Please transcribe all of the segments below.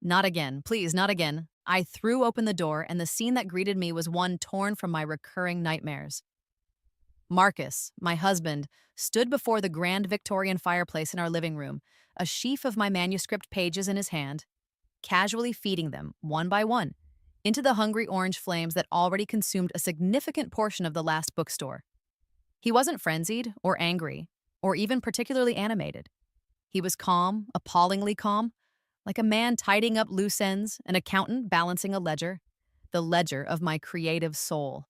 Not again. Please, not again. I threw open the door, and the scene that greeted me was one torn from my recurring nightmares. Marcus, my husband, stood before the grand Victorian fireplace in our living room, a sheaf of my manuscript pages in his hand, casually feeding them, one by one, into the hungry orange flames that already consumed a significant portion of the last bookstore. He wasn't frenzied or angry or even particularly animated. He was calm, appallingly calm, like a man tidying up loose ends, an accountant balancing a ledger, the ledger of my creative soul.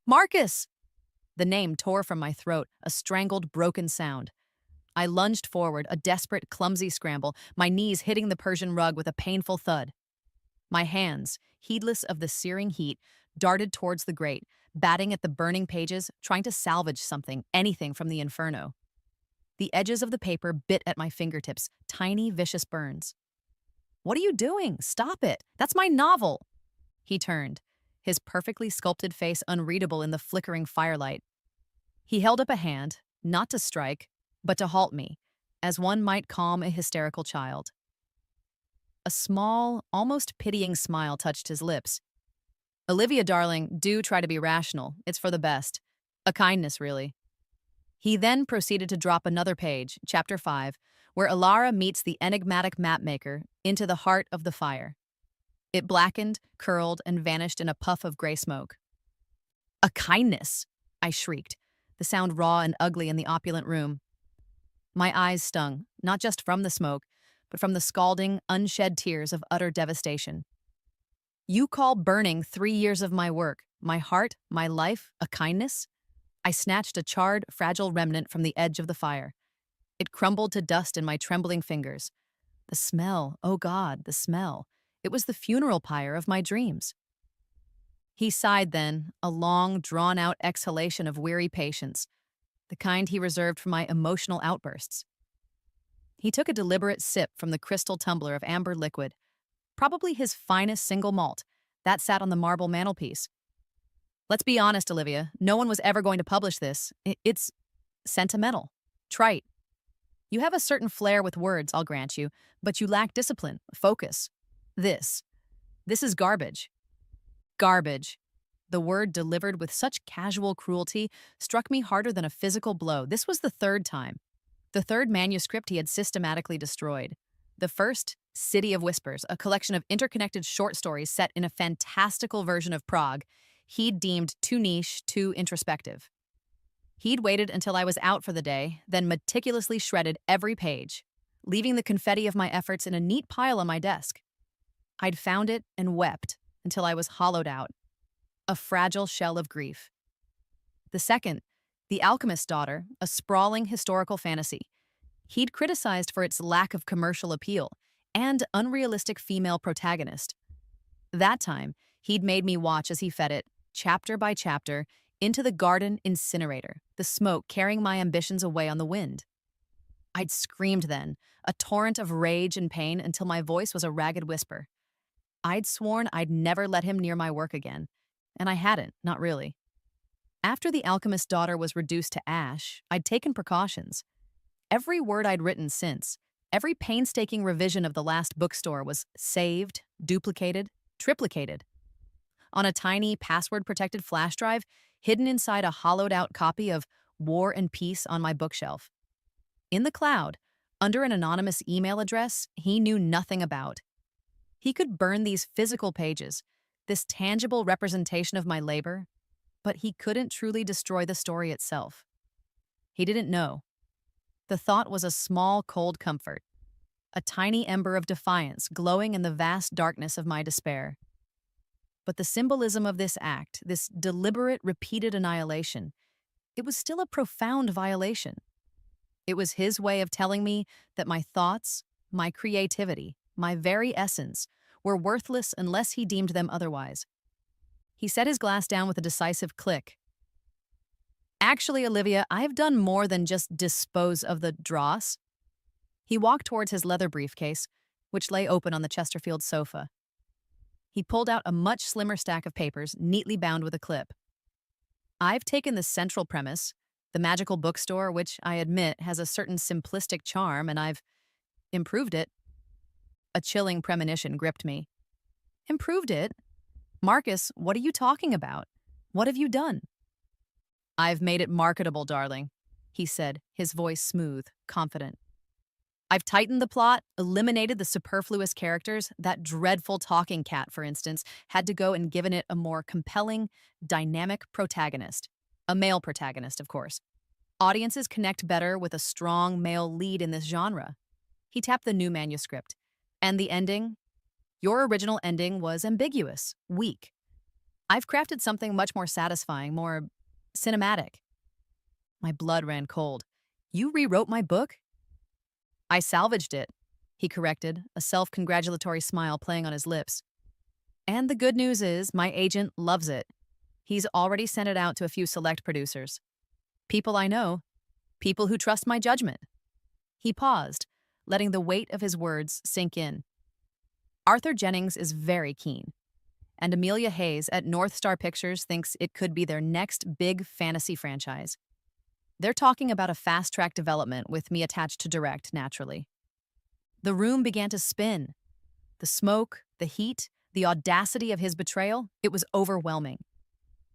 Marcus! The name tore from my throat, a strangled, broken sound. I lunged forward, a desperate, clumsy scramble, my knees hitting the Persian rug with a painful thud. My hands, heedless of the searing heat, darted towards the grate, batting at the burning pages, trying to salvage something, anything from the inferno. The edges of the paper bit at my fingertips, tiny, vicious burns. What are you doing? Stop it! That's my novel! He turned, his perfectly sculpted face unreadable in the flickering firelight. He held up a hand, not to strike, but to halt me, as one might calm a hysterical child. A small, almost pitying smile touched his lips. Olivia, darling, do try to be rational. It's for the best. A kindness, really. He then proceeded to drop another page, chapter 5, where Alara meets the enigmatic mapmaker into the heart of the fire. It blackened, curled, and vanished in a puff of gray smoke. A kindness! I shrieked, the sound raw and ugly in the opulent room. My eyes stung, not just from the smoke, but from the scalding, unshed tears of utter devastation. You call burning 3 years of my work, my heart, my life, a kindness? I snatched a charred, fragile remnant from the edge of the fire. It crumbled to dust in my trembling fingers. The smell, oh God, the smell. It was the funeral pyre of my dreams. He sighed then, a long, drawn-out exhalation of weary patience, the kind he reserved for my emotional outbursts. He took a deliberate sip from the crystal tumbler of amber liquid, probably his finest single malt, that sat on the marble mantelpiece. Let's be honest, Olivia, no one was ever going to publish this. It's sentimental, trite. You have a certain flair with words, I'll grant you, but you lack discipline, focus. This is garbage. Garbage. The word delivered with such casual cruelty struck me harder than a physical blow. This was the third time. The third manuscript he had systematically destroyed. The first, City of Whispers, a collection of interconnected short stories set in a fantastical version of Prague, he'd deemed too niche, too introspective. He'd waited until I was out for the day, then meticulously shredded every page, leaving the confetti of my efforts in a neat pile on my desk. I'd found it and wept until I was hollowed out, a fragile shell of grief. The second, The Alchemist's Daughter, a sprawling historical fantasy. He'd criticized for its lack of commercial appeal and unrealistic female protagonist. That time, he'd made me watch as he fed it, chapter by chapter, into the garden incinerator, the smoke carrying my ambitions away on the wind. I'd screamed then, a torrent of rage and pain until my voice was a ragged whisper. I'd sworn I'd never let him near my work again, and I hadn't, not really. After The Alchemist's Daughter was reduced to ash, I'd taken precautions. Every word I'd written since, every painstaking revision of the last bookstore was saved, duplicated, triplicated. On a tiny, password-protected flash drive, hidden inside a hollowed-out copy of War and Peace on my bookshelf. In the cloud, under an anonymous email address he knew nothing about. He could burn these physical pages, this tangible representation of my labor, but he couldn't truly destroy the story itself. He didn't know. The thought was a small, cold comfort, a tiny ember of defiance glowing in the vast darkness of my despair. But the symbolism of this act, this deliberate, repeated annihilation, it was still a profound violation. It was his way of telling me that my thoughts, my creativity, my very essence, were worthless unless he deemed them otherwise. He set his glass down with a decisive click. Actually, Olivia, I've done more than just dispose of the dross. He walked towards his leather briefcase, which lay open on the Chesterfield sofa. He pulled out a much slimmer stack of papers, neatly bound with a clip. I've taken the central premise, the magical bookstore, which I admit has a certain simplistic charm, and I've improved it. A chilling premonition gripped me. Improved it? Marcus, what are you talking about? What have you done? I've made it marketable, darling, he said, his voice smooth, confident. I've tightened the plot, eliminated the superfluous characters. That dreadful talking cat, for instance, had to go and given it a more compelling, dynamic protagonist. A male protagonist, of course. Audiences connect better with a strong male lead in this genre. He tapped the new manuscript. And the ending? Your original ending was ambiguous, weak. I've crafted something much more satisfying, more cinematic. My blood ran cold. You rewrote my book? I salvaged it, he corrected, a self-congratulatory smile playing on his lips. And the good news is my agent loves it. He's already sent it out to a few select producers. People I know, people who trust my judgment. He paused, letting the weight of his words sink in. Arthur Jennings is very keen, and Amelia Hayes at North Star Pictures thinks it could be their next big fantasy franchise. They're talking about a fast-track development with me attached to direct, naturally. The room began to spin. The smoke, the heat, the audacity of his betrayal, it was overwhelming.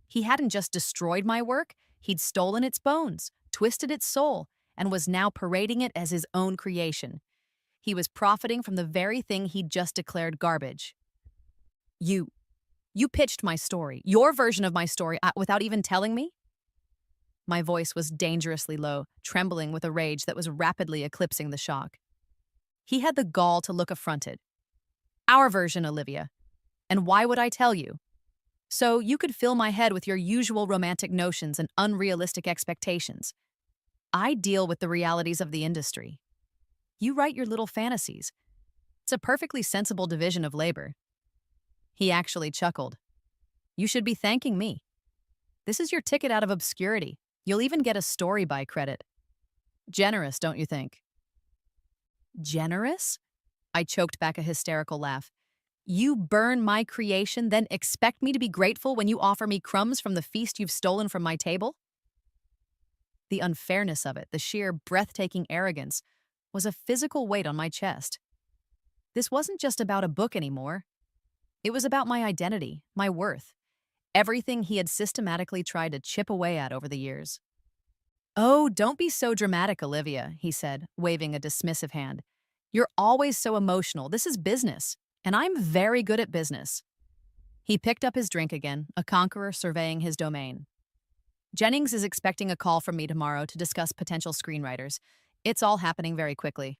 He hadn't just destroyed my work, he'd stolen its bones, twisted its soul, and was now parading it as his own creation. He was profiting from the very thing he'd just declared garbage. You pitched my story, your version of my story, without even telling me? My voice was dangerously low, trembling with a rage that was rapidly eclipsing the shock. He had the gall to look affronted. Our version, Olivia. And why would I tell you? So you could fill my head with your usual romantic notions and unrealistic expectations. I deal with the realities of the industry. You write your little fantasies. It's a perfectly sensible division of labor. He actually chuckled. You should be thanking me. This is your ticket out of obscurity. You'll even get a story by credit. Generous, don't you think? Generous? I choked back a hysterical laugh. You burn my creation, then expect me to be grateful when you offer me crumbs from the feast you've stolen from my table? The unfairness of it, the sheer breathtaking arrogance, was a physical weight on my chest. This wasn't just about a book anymore. It was about my identity, my worth, everything he had systematically tried to chip away at over the years. Oh, don't be so dramatic, Olivia, he said, waving a dismissive hand. You're always so emotional. This is business, and I'm very good at business. He picked up his drink again, a conqueror surveying his domain. Jennings is expecting a call from me tomorrow to discuss potential screenwriters. It's all happening very quickly.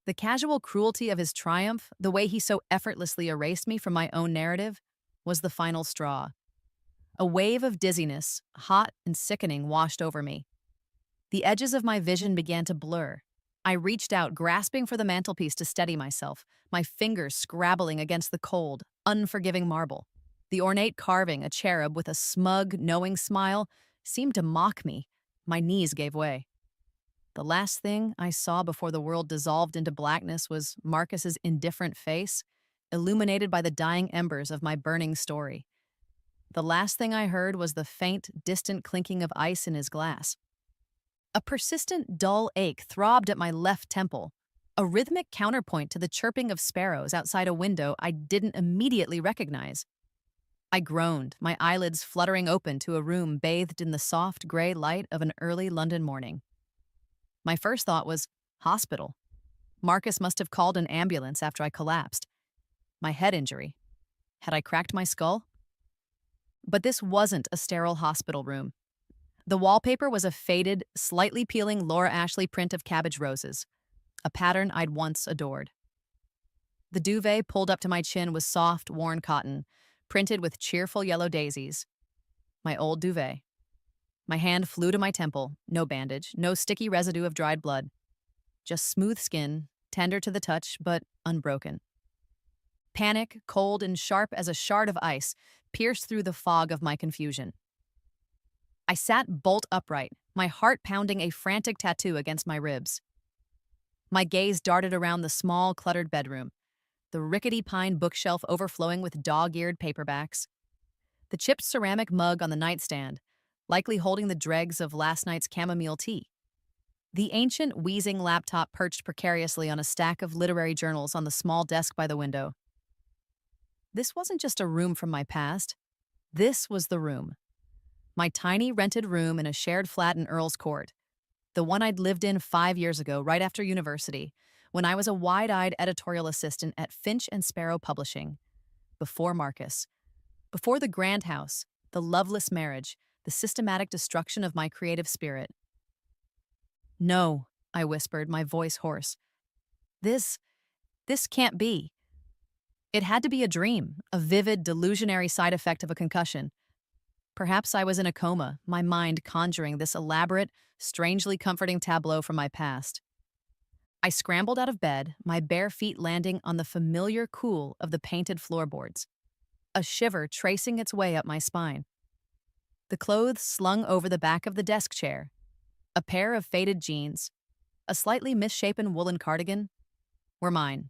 The casual cruelty of his triumph, the way he so effortlessly erased me from my own narrative, was the final straw. A wave of dizziness, hot and sickening, washed over me. The edges of my vision began to blur. I reached out, grasping for the mantelpiece to steady myself, my fingers scrabbling against the cold, unforgiving marble. The ornate carving, a cherub with a smug, knowing smile, seemed to mock me. My knees gave way. The last thing I saw before the world dissolved into blackness was Marcus's indifferent face, illuminated by the dying embers of my burning story. The last thing I heard was the faint, distant clinking of ice in his glass. A persistent, dull ache throbbed at my left temple, a rhythmic counterpoint to the chirping of sparrows outside a window I didn't immediately recognize. I groaned, my eyelids fluttering open to a room bathed in the soft, gray light of an early London morning. My first thought was, hospital. Marcus must have called an ambulance after I collapsed. My head injury. Had I cracked my skull? But this wasn't a sterile hospital room. The wallpaper was a faded, slightly peeling Laura Ashley print of cabbage roses, a pattern I'd once adored. The duvet pulled up to my chin was soft, worn cotton, printed with cheerful yellow daisies. My old duvet. My hand flew to my temple, no bandage, no sticky residue of dried blood. Just smooth skin, tender to the touch, but unbroken. Panic, cold and sharp as a shard of ice, pierced through the fog of my confusion. I sat bolt upright, my heart pounding a frantic tattoo against my ribs. My gaze darted around the small, cluttered bedroom, the rickety pine bookshelf overflowing with dog-eared paperbacks, the chipped ceramic mug on the nightstand, likely holding the dregs of last night's chamomile tea. The ancient, wheezing laptop perched precariously on a stack of literary journals on the small desk by the window. This wasn't just a room from my past. This was the room. My tiny rented room in a shared flat in Earl's Court. The one I'd lived in 5 years ago, right after university, when I was a wide-eyed editorial assistant at Finch and Sparrow Publishing. Before Marcus. Before the grand house, the loveless marriage, the systematic destruction of my creative spirit. No, I whispered, my voice hoarse. This can't be. It had to be a dream, a vivid, delusionary side effect of a concussion. Perhaps I was in a coma, my mind conjuring this elaborate, strangely comforting tableau from my past. I scrambled out of bed, my bare feet landing on the familiar cool of the painted floorboards, a shiver tracing its way up my spine. The clothes slung over the back of the desk chair, a pair of faded jeans, a slightly misshapen woolen cardigan, were mine.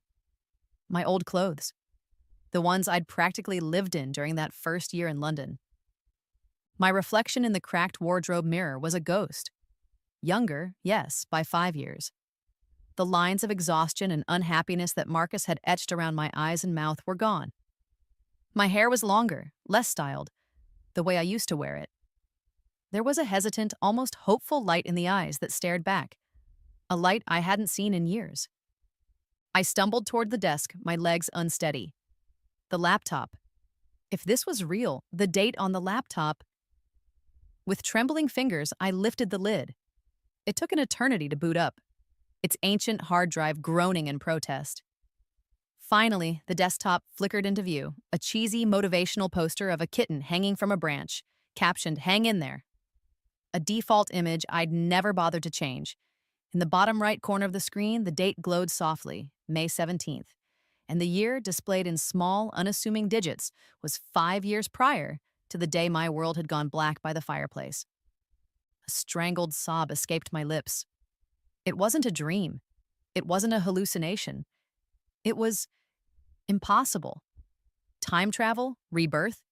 My old clothes. The ones I'd practically lived in during that first year in London. My reflection in the cracked wardrobe mirror was a ghost. Younger, yes, by 5 years. The lines of exhaustion and unhappiness that Marcus had etched around my eyes and mouth were gone. My hair was longer, less styled, the way I used to wear it. There was a hesitant, almost hopeful light in the eyes that stared back, a light I hadn't seen in years. I stumbled toward the desk, my legs unsteady. The laptop. If this was real, the date on the laptop. With trembling fingers, I lifted the lid. It took an eternity to boot up, its ancient hard drive groaning in protest. Finally, the desktop flickered into view, a cheesy motivational poster of a kitten hanging from a branch, captioned, "Hang in there." A default image I'd never bothered to change. In the bottom right corner of the screen, the date glowed softly, May 17th, and the year, displayed in small, unassuming digits, was 5 years prior to the day my world had gone black by the fireplace. A strangled sob escaped my lips. It wasn't a dream. It wasn't a hallucination. It was impossible. Time travel, rebirth.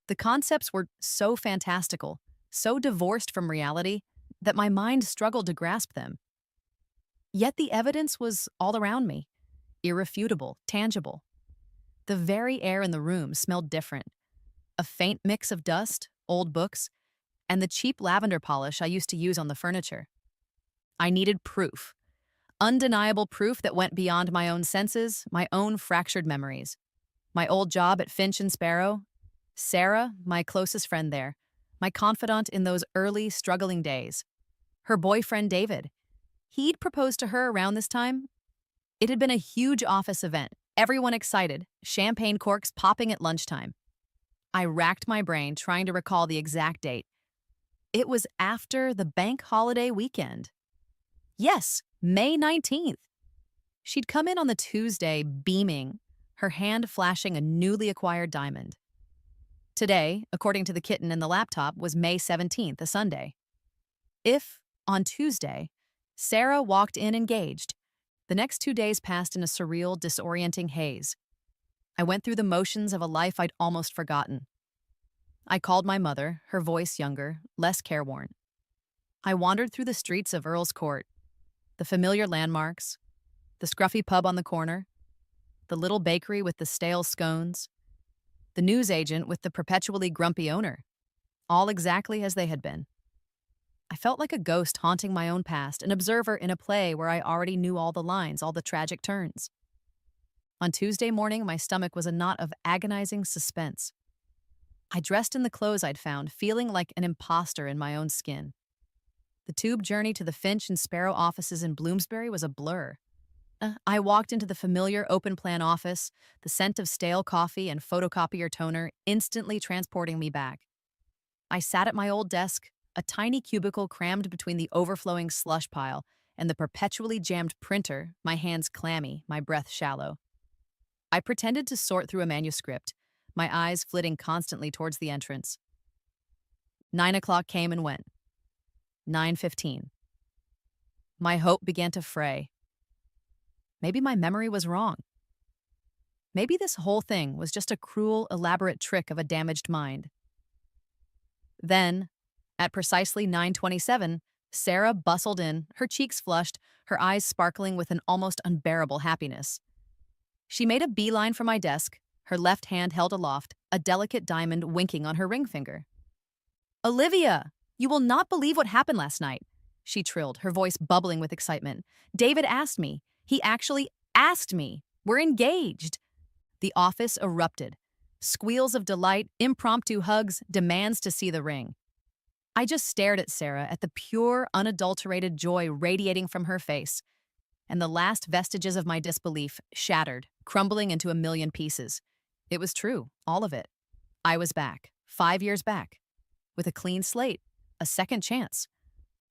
The concepts were so fantastical, so divorced from reality, that my mind struggled to grasp them. Yet the evidence was all around me, irrefutable, tangible. The very air in the room smelled different. A faint mix of dust, old books, and the cheap lavender polish I used to use on the furniture. I needed proof. Undeniable proof that went beyond my own senses, my own fractured memories. My old job at Finch and Sparrow, Sarah, my closest friend there, my confidant in those early, struggling days. Her boyfriend, David. He'd proposed to her around this time. It had been a huge office event, everyone excited, champagne corks popping at lunchtime. I racked my brain trying to recall the exact date. It was after the bank holiday weekend. Yes, May 19th. She'd come in on the Tuesday, beaming, her hand flashing a newly acquired diamond. Today, according to the kitten in the laptop, was May 17th, a Sunday. If, on Tuesday, Sarah walked in engaged, the next 2 days passed in a surreal, disorienting haze. I went through the motions of a life I'd almost forgotten. I called my mother, her voice younger, less careworn. I wandered through the streets of Earl's Court, the familiar landmarks, the scruffy pub on the corner, the little bakery with the stale scones, the newsagent with the perpetually grumpy owner, all exactly as they had been. I felt like a ghost haunting my own past, an observer in a play where I already knew all the lines, all the tragic turns. On Tuesday morning, my stomach was a knot of agonizing suspense. I dressed in the clothes I'd found, feeling like an imposter in my own skin. The tube journey to the Finch and Sparrow offices in Bloomsbury was a blur. I walked into the familiar open-plan office, the scent of stale coffee and photocopier toner instantly transporting me back. I sat at my old desk, a tiny cubicle crammed between the overflowing slush pile and the perpetually jammed printer, my hands clammy, my breath shallow. I pretended to sort through a manuscript, my eyes flitting constantly towards the entrance. 9 o'clock came and went. 9:15. My hope began to fray. Maybe my memory was wrong. Maybe this whole thing was just a cruel, elaborate trick of a damaged mind. Then, at precisely 9:27, Sarah bustled in, her cheeks flushed, her eyes sparkling with an almost unbearable happiness. She made a beeline for my desk, her left hand held aloft, a delicate diamond winking on her ring finger. "Olivia, you will not believe what happened last night," she trilled, her voice bubbling with excitement. "David asked me. He actually asked me. We're engaged." The office erupted. Squeals of delight, impromptu hugs, demands to see the ring. I just stared at Sarah, at the pure, unadulterated joy radiating from her face, and the last vestiges of my disbelief shattered, crumbling into a million pieces. It was true, all of it. I was back, 5 years back, with a clean slate, a second chance.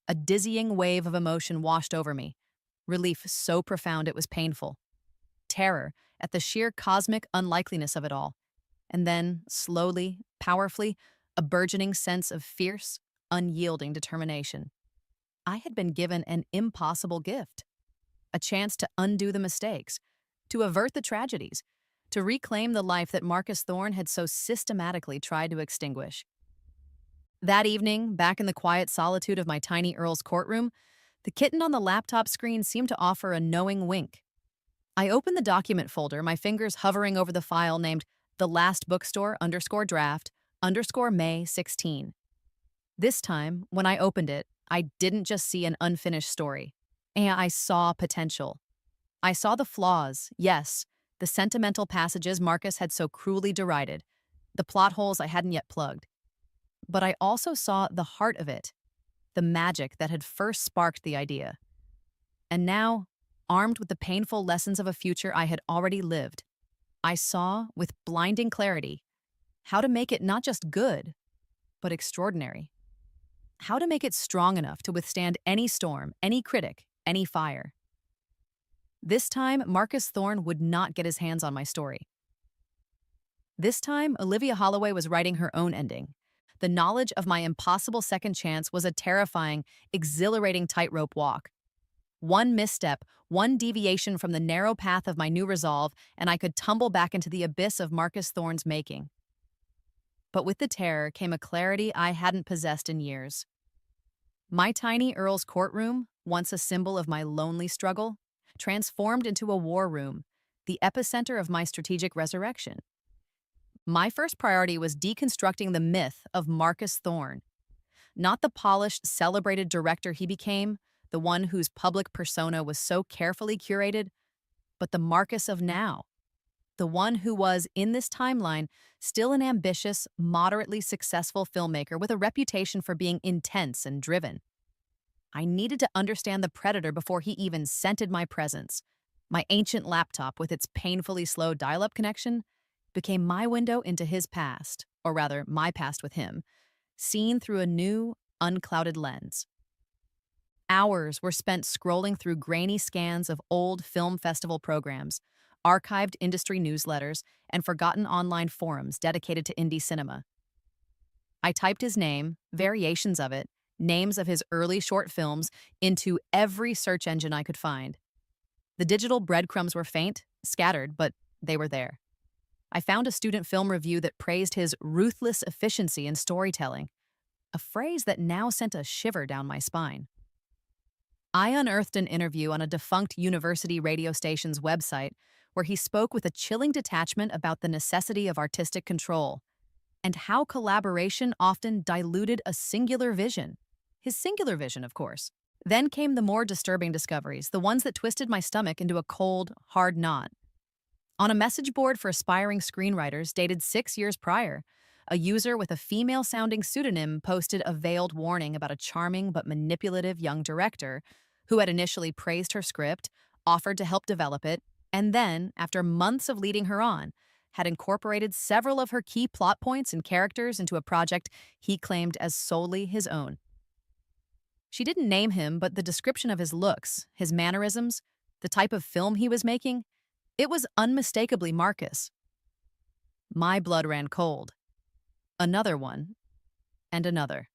A dizzying wave of emotion washed over me, relief so profound it was painful, terror at the sheer cosmic unlikeliness of it all, and then, slowly, powerfully, a burgeoning sense of fierce, unyielding determination. I had been given an impossible gift, a chance to undo the mistakes, to avert the tragedies, to reclaim the life that Marcus Thorne had so systematically tried to extinguish. That evening, back in the quiet solitude of my tiny Earl's courtroom, the kitten on the laptop screen seemed to offer a knowing wink. I opened the document folder, my fingers hovering over the file named The Last Bookstore _draft _May 16. This time, when I opened it, I didn't just see an unfinished story. And I saw potential. I saw the flaws, yes, the sentimental passages Marcus had so cruelly derided, the plot holes I hadn't yet plugged. But I also saw the heart of it, the magic that had first sparked the idea. And now, armed with the painful lessons of a future I had already lived, I saw, with blinding clarity, how to make it not just good, but extraordinary. How to make it strong enough to withstand any storm, any critic, any fire. This time, Marcus Thorne would not get his hands on my story. This time, Olivia Holloway was writing her own ending. The knowledge of my impossible second chance was a terrifying, exhilarating tightrope walk. One misstep, one deviation from the narrow path of my new resolve, and I could tumble back into the abyss of Marcus Thorne's making. But with the terror came a clarity I hadn't possessed in years. My tiny Earl's courtroom, once a symbol of my lonely struggle, transformed into a war room, the epicenter of my strategic resurrection. My first priority was deconstructing the myth of Marcus Thorne, not the polished, celebrated director he became, the one whose public persona was so carefully curated, but the Marcus of now, the one who was, in this timeline, still an ambitious, moderately successful filmmaker with a reputation for being intense and driven. I needed to understand the predator before he even scented my presence. My ancient laptop, with its painfully slow dial-up connection, became my window into his past, or rather, my past with him, seen through a new, unclouded lens. Hours were spent scrolling through grainy scans of old film festival programs, archived industry newsletters, and forgotten online forums dedicated to indie cinema. I typed his name, variations of it, names of his early short films into every search engine I could find. The digital breadcrumbs were faint, scattered, but they were there. I found a student film review that praised his ruthless efficiency in storytelling, a phrase that now sent a shiver down my spine. I unearthed an interview on a defunct university radio station's website where he spoke with a chilling detachment about the necessity of artistic control and how collaboration often diluted a singular vision. His singular vision, of course. Then came the more disturbing discoveries, the ones that twisted my stomach into a cold, hard knot. On a message board for aspiring screenwriters dated 6 years prior, a user with a female-sounding pseudonym posted a veiled warning about a charming but manipulative young director who had initially praised her script, offered to help develop it, and then, after months of leading her on, had incorporated several of her key plot points and characters into a project he claimed as solely his own. She didn't name him, but the description of his looks, his mannerisms, the type of film he was making, it was unmistakably Marcus. My blood ran cold. Another one, and another.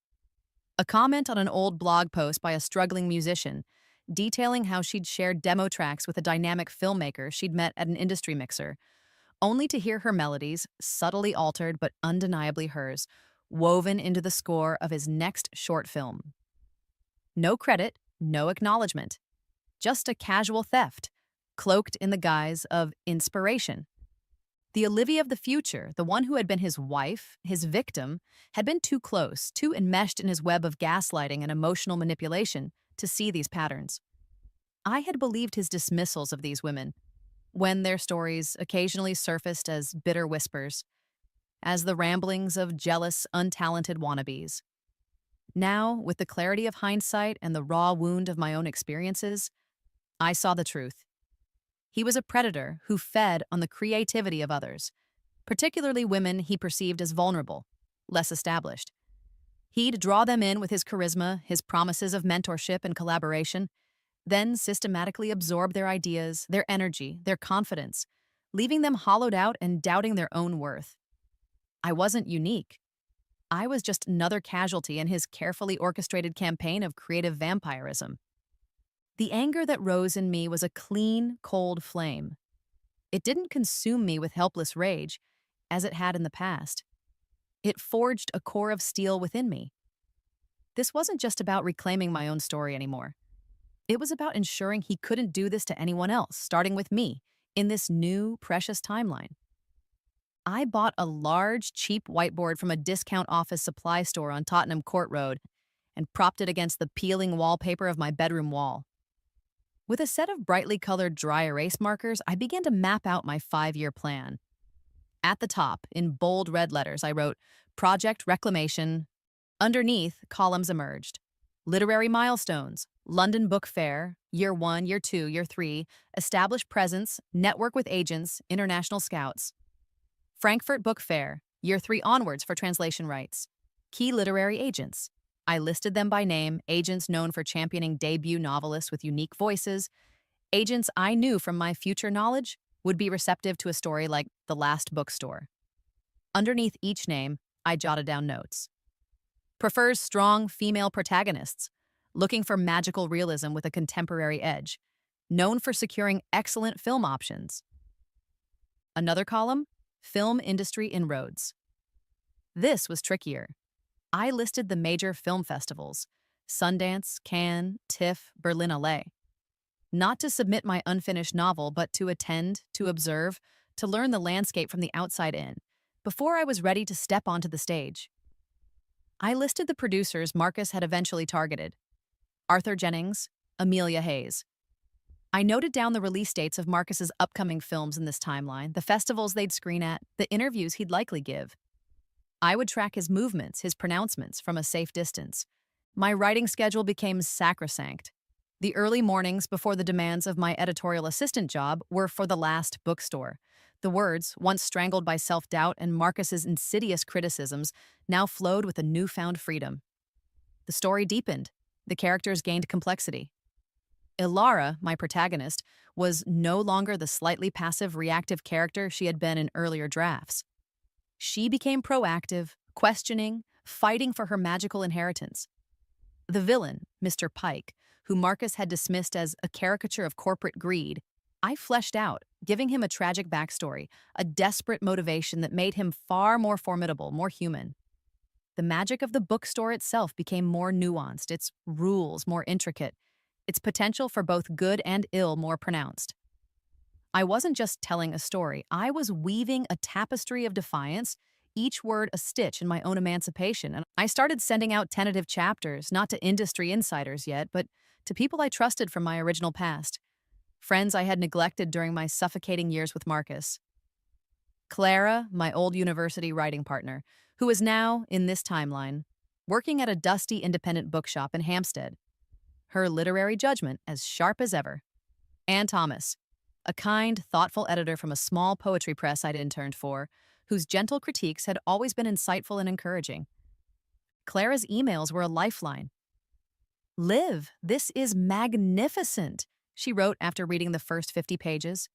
A comment on an old blog post by a struggling musician, detailing how she'd shared demo tracks with a dynamic filmmaker she'd met at an industry mixer, only to hear her melodies, subtly altered but undeniably hers, woven into the score of his next short film. No credit, no acknowledgement. Just a casual theft, cloaked in the guise of inspiration. The Olivia of the future, the one who had been his wife, his victim, had been too close, too enmeshed in his web of gaslighting and emotional manipulation to see these patterns. I had believed his dismissals of these women, when their stories occasionally surfaced as bitter whispers, as the ramblings of jealous, untalented wannabes. Now, with the clarity of hindsight and the raw wound of my own experiences, I saw the truth. He was a predator who fed on the creativity of others, particularly women he perceived as vulnerable, less established. He'd draw them in with his charisma, his promises of mentorship and collaboration, then systematically absorb their ideas, their energy, their confidence, leaving them hollowed out and doubting their own worth. I wasn't unique. I was just another casualty in his carefully orchestrated campaign of creative vampirism. The anger that rose in me was a clean, cold flame. It didn't consume me with helpless rage, as it had in the past. It forged a core of steel within me. This wasn't just about reclaiming my own story anymore. It was about ensuring he couldn't do this to anyone else, starting with me, in this new, precious timeline. I bought a large, cheap whiteboard from a discount office supply store on Tottenham Court Road and propped it against the peeling wallpaper of my bedroom wall. With a set of brightly colored dry erase markers, I began to map out my 5-year plan. At the top, in bold red letters, I wrote, Project Reclamation. Underneath, columns emerged. Literary milestones, London Book Fair, Year 1, Year 2, Year 3, Established Presence, Network with Agents, International Scouts. Frankfurt Book Fair, Year 3 onwards for translation rights. Key literary agents. I listed them by name, agents known for championing debut novelists with unique voices, agents I knew from my future knowledge would be receptive to a story like The Last Bookstore. Underneath each name, I jotted down notes. Prefers strong female protagonists, looking for magical realism with a contemporary edge, known for securing excellent film options. Another column, film industry inroads. This was trickier. I listed the major film festivals, Sundance, Cannes, TIFF, Berlinale. Not to submit my unfinished novel, but to attend, to observe, to learn the landscape from the outside in, before I was ready to step onto the stage. I listed the producers Marcus had eventually targeted. Arthur Jennings, Amelia Hayes. I noted down the release dates of Marcus's upcoming films in this timeline, the festivals they'd screen at, the interviews he'd likely give. I would track his movements, his pronouncements from a safe distance. My writing schedule became sacrosanct. The early mornings before the demands of my editorial assistant job were for The Last Bookstore. The words, once strangled by self-doubt and Marcus's insidious criticisms, now flowed with a newfound freedom. The story deepened. The characters gained complexity. Ilara, my protagonist, was no longer the slightly passive, reactive character she had been in earlier drafts. She became proactive, questioning, fighting for her magical inheritance. The villain, Mr. Pike, who Marcus had dismissed as a caricature of corporate greed, I fleshed out, giving him a tragic backstory, a desperate motivation that made him far more formidable, more human. The magic of the bookstore itself became more nuanced, its rules more intricate, its potential for both good and ill more pronounced. I wasn't just telling a story, I was weaving a tapestry of defiance, each word a stitch in my own emancipation, and I started sending out tentative chapters, not to industry insiders yet, but to people I trusted from my original past, friends I had neglected during my suffocating years with Marcus. Clara, my old university writing partner, who is now, in this timeline, working at a dusty independent bookshop in Hampstead. Her literary judgment as sharp as ever. Ann Thomas, a kind, thoughtful editor from a small poetry press I'd interned for, whose gentle critiques had always been insightful and encouraging. Clara's emails were a lifeline. "Liv, this is magnificent," she wrote after reading the first 50 pages.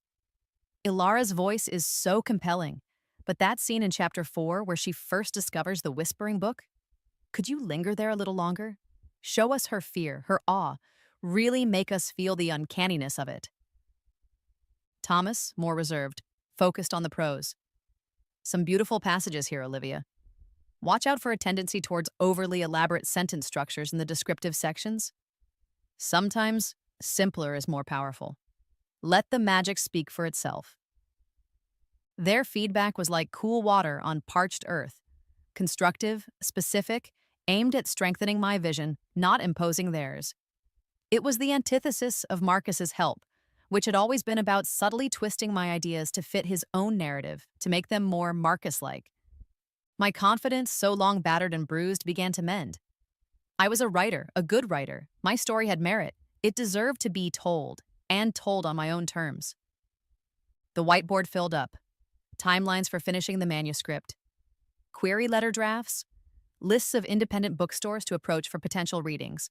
"Ilara's voice is so compelling, but that scene in chapter 4 where she first discovers the whispering book, could you linger there a little longer? Show us her fear, her awe, really make us feel the uncanniness of it." Thomas, more reserved, focused on the prose. "Some beautiful passages here, Olivia. Watch out for a tendency towards overly elaborate sentence structures in the descriptive sections. Sometimes, simpler is more powerful. Let the magic speak for itself. Their feedback was like cool water on parched earth, constructive, specific, aimed at strengthening my vision, not imposing theirs. It was the antithesis of Marcus's help, which had always been about subtly twisting my ideas to fit his own narrative, to make them more Marcus-like. My confidence, so long battered and bruised, began to mend. I was a writer, a good writer. My story had merit. It deserved to be told, and told on my own terms. The whiteboard filled up. Timelines for finishing the manuscript. Query letter drafts. Lists of independent bookstores to approach for potential readings.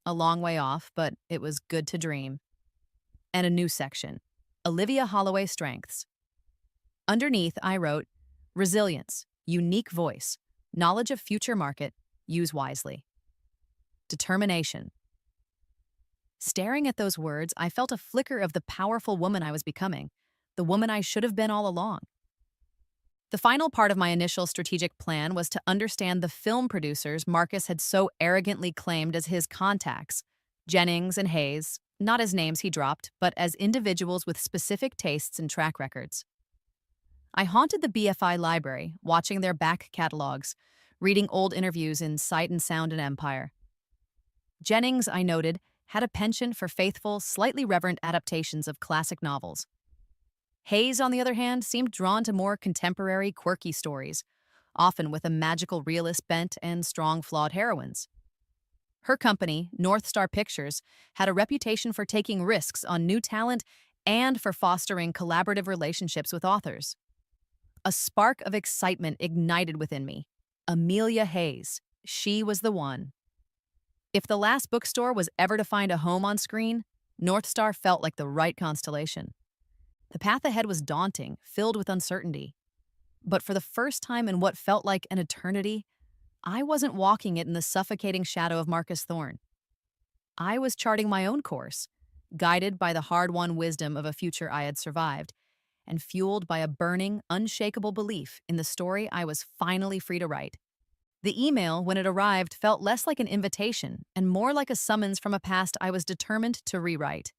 A long way off, but it was good to dream. And a new section. Olivia Holloway Strengths. Underneath, I wrote, resilience, unique voice, knowledge of future market, use wisely. Determination. Staring at those words, I felt a flicker of the powerful woman I was becoming, the woman I should have been all along. The final part of my initial strategic plan was to understand the film producers Marcus had so arrogantly claimed as his contacts, Jennings and Hayes, not as names he dropped, but as individuals with specific tastes and track records. I haunted the BFI library, watching their back catalogs, reading old interviews in Sight and Sound and Empire. Jennings, I noted, had a penchant for faithful, slightly reverent adaptations of classic novels. Hayes, on the other hand, seemed drawn to more contemporary, quirky stories, often with a magical realist bent and strong, flawed heroines. Her company, North Star Pictures, had a reputation for taking risks on new talent and for fostering collaborative relationships with authors. A spark of excitement ignited within me. Amelia Hayes. She was the one. If the last bookstore was ever to find a home on screen, North Star felt like the right constellation. The path ahead was daunting, filled with uncertainty. But for the first time in what felt like an eternity, I wasn't walking it in the suffocating shadow of Marcus Thorne. I was charting my own course, guided by the hard-won wisdom of a future I had survived, and fueled by a burning, unshakable belief in the story I was finally free to write. The email, when it arrived, felt less like an invitation and more like a summons from a past I was determined to rewrite.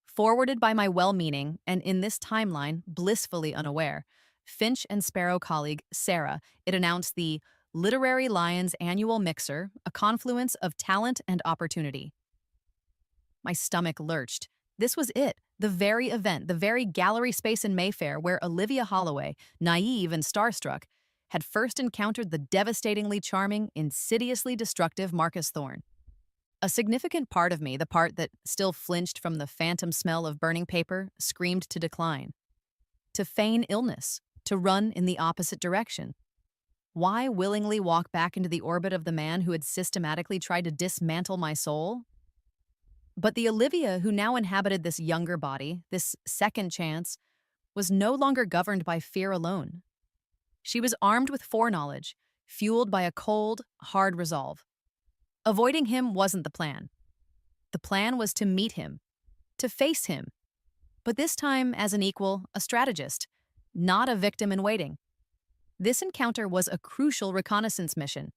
Forwarded by my well-meaning, and in this timeline, blissfully unaware, Finch and Sparrow colleague Sarah, it announced the Literary Lions Annual Mixer, a confluence of talent and opportunity. My stomach lurched. This was it, the very event, the very gallery space in Mayfair where Olivia Holloway, naive and starstruck, had first encountered the devastatingly charming, insidiously destructive Marcus Thorne. A significant part of me, the part that still flinched from the phantom smell of burning paper, screamed to decline. To feign illness, to run in the opposite direction. Why willingly walk back into the orbit of the man who had systematically tried to dismantle my soul? But the Olivia who now inhabited this younger body, this second chance, was no longer governed by fear alone. She was armed with foreknowledge, fueled by a cold, hard resolve. Avoiding him wasn't the plan. The plan was to meet him, to face him, but this time as an equal, a strategist, not a victim in waiting. This encounter was a crucial reconnaissance mission,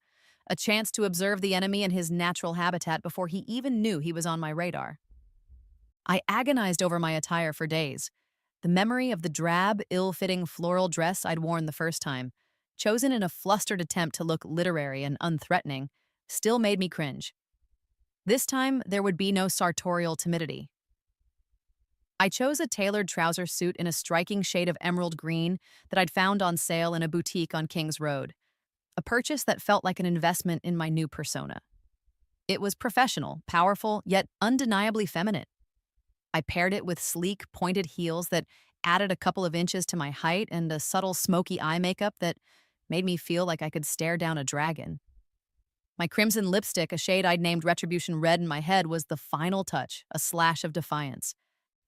a chance to observe the enemy in his natural habitat before he even knew he was on my radar. I agonized over my attire for days. The memory of the drab, ill-fitting floral dress I'd worn the first time, chosen in a flustered attempt to look literary and unthreatening, still made me cringe. This time, there would be no sartorial timidity. I chose a tailored trouser suit in a striking shade of emerald green that I'd found on sale in a boutique on Kings Road, a purchase that felt like an investment in my new persona. It was professional, powerful, yet undeniably feminine. I paired it with sleek, pointed heels that added a couple of inches to my height and a subtle smoky eye makeup that made me feel like I could stare down a dragon. My crimson lipstick, a shade I'd named Retribution Red in my head, was the final touch, a slash of defiance.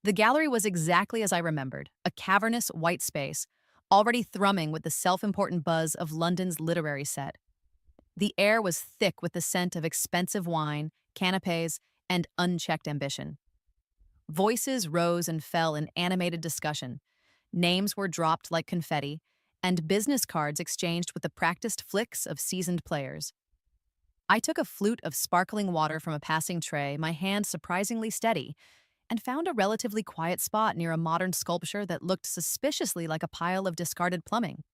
The gallery was exactly as I remembered, a cavernous white space, already thrumming with the self-important buzz of London's literary set. The air was thick with the scent of expensive wine, canapés, and unchecked ambition. Voices rose and fell in animated discussion. Names were dropped like confetti, and business cards exchanged with the practiced flicks of seasoned players. I took a flute of sparkling water from a passing tray, my hand surprisingly steady, and found a relatively quiet spot near a modern sculpture that looked suspiciously like a pile of discarded plumbing.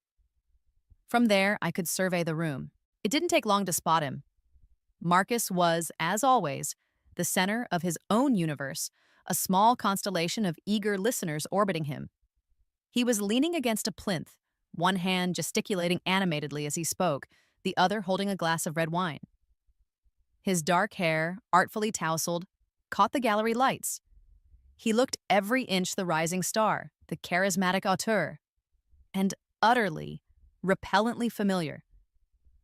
From there, I could survey the room. It didn't take long to spot him. Marcus was, as always, the center of his own universe, a small constellation of eager listeners orbiting him. He was leaning against a plinth, one hand gesticulating animatedly as he spoke, the other holding a glass of red wine. His dark hair, artfully tousled, caught the gallery lights. He looked every inch the rising star, the charismatic auteur, and utterly, repellently familiar.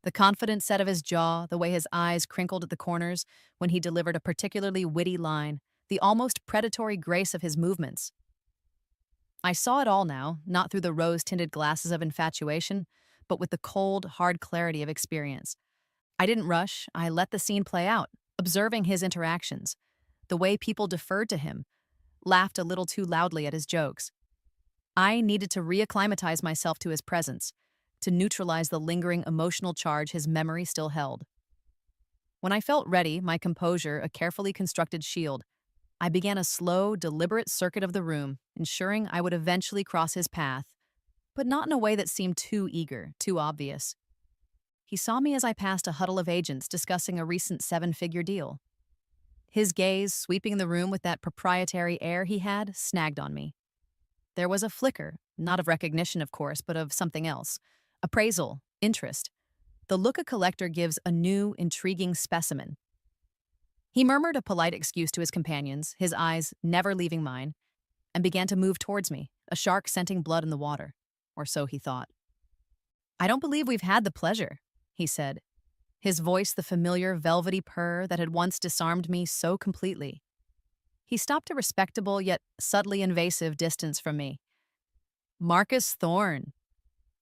The confident set of his jaw, the way his eyes crinkled at the corners when he delivered a particularly witty line, the almost predatory grace of his movements. I saw it all now, not through the rose-tinted glasses of infatuation, but with the cold, hard clarity of experience. I didn't rush, I let the scene play out, observing his interactions, the way people deferred to him, laughed a little too loudly at his jokes. I needed to reacclimatize myself to his presence, to neutralize the lingering emotional charge his memory still held. When I felt ready, my composure a carefully constructed shield, I began a slow, deliberate circuit of the room, ensuring I would eventually cross his path, but not in a way that seemed too eager, too obvious. He saw me as I passed a huddle of agents discussing a recent seven-figure deal. His gaze, sweeping the room with that proprietary air he had, snagged on me. There was a flicker, not of recognition, of course, but of something else. Appraisal, interest. The look a collector gives a new, intriguing specimen. He murmured a polite excuse to his companions, his eyes never leaving mine, and began to move towards me, a shark scenting blood in the water. Or so he thought. "I don't believe we've had the pleasure," he said, his voice the familiar velvety purr that had once disarmed me so completely. He stopped a respectable yet subtly invasive distance from me. "Marcus Thorne."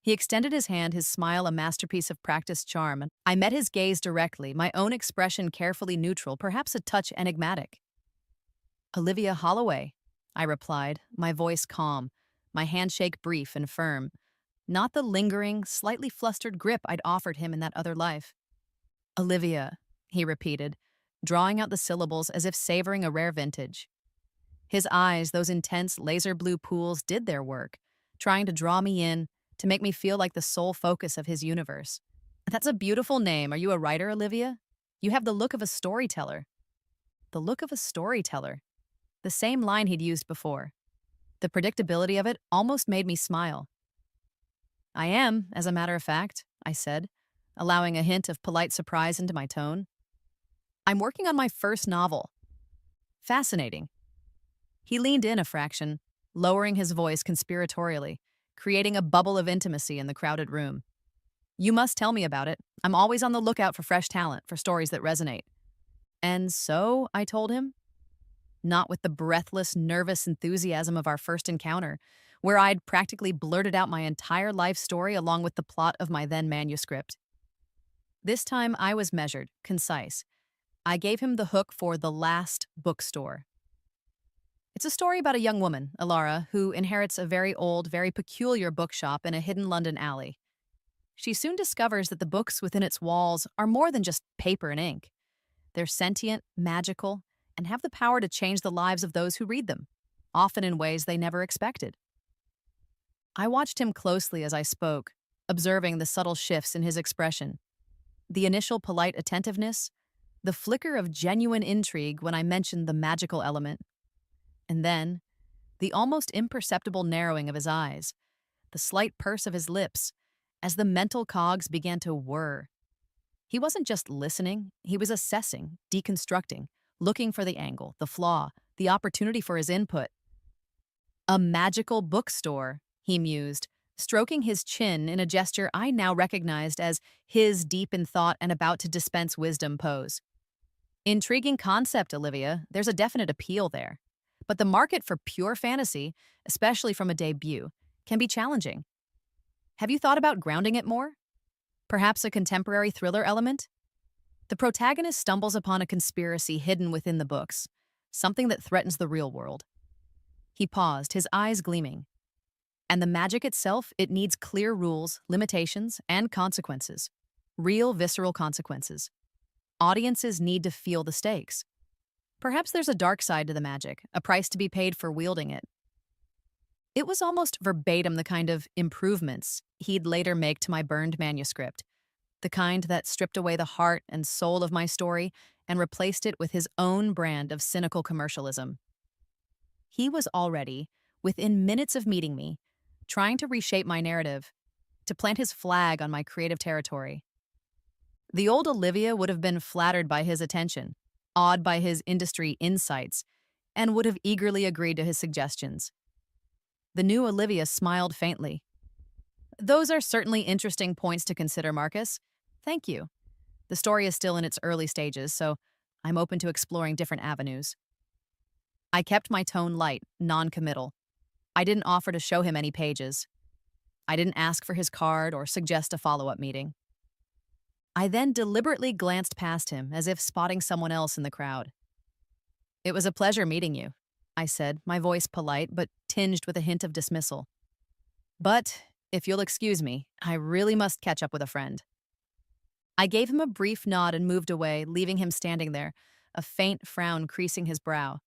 He extended his hand, his smile a masterpiece of practiced charm. I met his gaze directly, my own expression carefully neutral, perhaps a touch enigmatic. "Olivia Holloway," I replied, my voice calm, my handshake brief and firm, not the lingering, slightly flustered grip I'd offered him in that other life. "Olivia," he repeated, drawing out the syllables as if savoring a rare vintage. His eyes, those intense laser blue pools, did their work, trying to draw me in, to make me feel like the sole focus of his universe. "That's a beautiful name. Are you a writer, Olivia? You have the look of a storyteller." The look of a storyteller. The same line he'd used before. The predictability of it almost made me smile. "I am, as a matter of fact," I said, allowing a hint of polite surprise into my tone. "I'm working on my first novel." "Fascinating." He leaned in a fraction, lowering his voice conspiratorially, creating a bubble of intimacy in the crowded room. "You must tell me about it. I'm always on the lookout for fresh talent, for stories that resonate." "And so," I told him, not with the breathless, nervous enthusiasm of our first encounter, where I'd practically blurted out my entire life story along with the plot of my then manuscript. This time I was measured, concise. I gave him the hook for The Last Bookstore. It's a story about a young woman, Alara, who inherits a very old, very peculiar bookshop in a hidden London alley. She soon discovers that the books within its walls are more than just paper and ink. They're sentient, magical, and have the power to change the lives of those who read them, often in ways they never expected. I watched him closely as I spoke, observing the subtle shifts in his expression. The initial polite attentiveness, the flicker of genuine intrigue when I mentioned the magical element, and then the almost imperceptible narrowing of his eyes, the slight purse of his lips, as the mental cogs began to whir. He wasn't just listening, he was assessing, deconstructing, looking for the angle, the flaw, the opportunity for his input. "A magical bookstore," he mused, stroking his chin in a gesture I now recognized as his deep in thought and about to dispense wisdom pose. "Intriguing concept, Olivia. There's a definite appeal there. But the market for pure fantasy, especially from a debut, can be challenging. Have you thought about grounding it more? Perhaps a contemporary thriller element? The protagonist stumbles upon a conspiracy hidden within the books, something that threatens the real world." He paused, his eyes gleaming. "And the magic itself, it needs clear rules, limitations, and consequences. Real, visceral consequences." Audiences need to feel the stakes. Perhaps there's a dark side to the magic, a price to be paid for wielding it. It was almost verbatim the kind of improvements he'd later make to my burned manuscript, the kind that stripped away the heart and soul of my story and replaced it with his own brand of cynical commercialism. He was already, within minutes of meeting me, trying to reshape my narrative, to plant his flag on my creative territory. The old Olivia would have been flattered by his attention, awed by his industry insights, and would have eagerly agreed to his suggestions. The new Olivia smiled faintly. Those are certainly interesting points to consider, Marcus. Thank you. The story is still in its early stages, so I'm open to exploring different avenues. I kept my tone light, non-committal. I didn't offer to show him any pages. I didn't ask for his card or suggest a follow-up meeting. I then deliberately glanced past him as if spotting someone else in the crowd. It was a pleasure meeting you, I said, my voice polite but tinged with a hint of dismissal. But, if you'll excuse me, I really must catch up with a friend. I gave him a brief nod and moved away, leaving him standing there, a faint frown creasing his brow.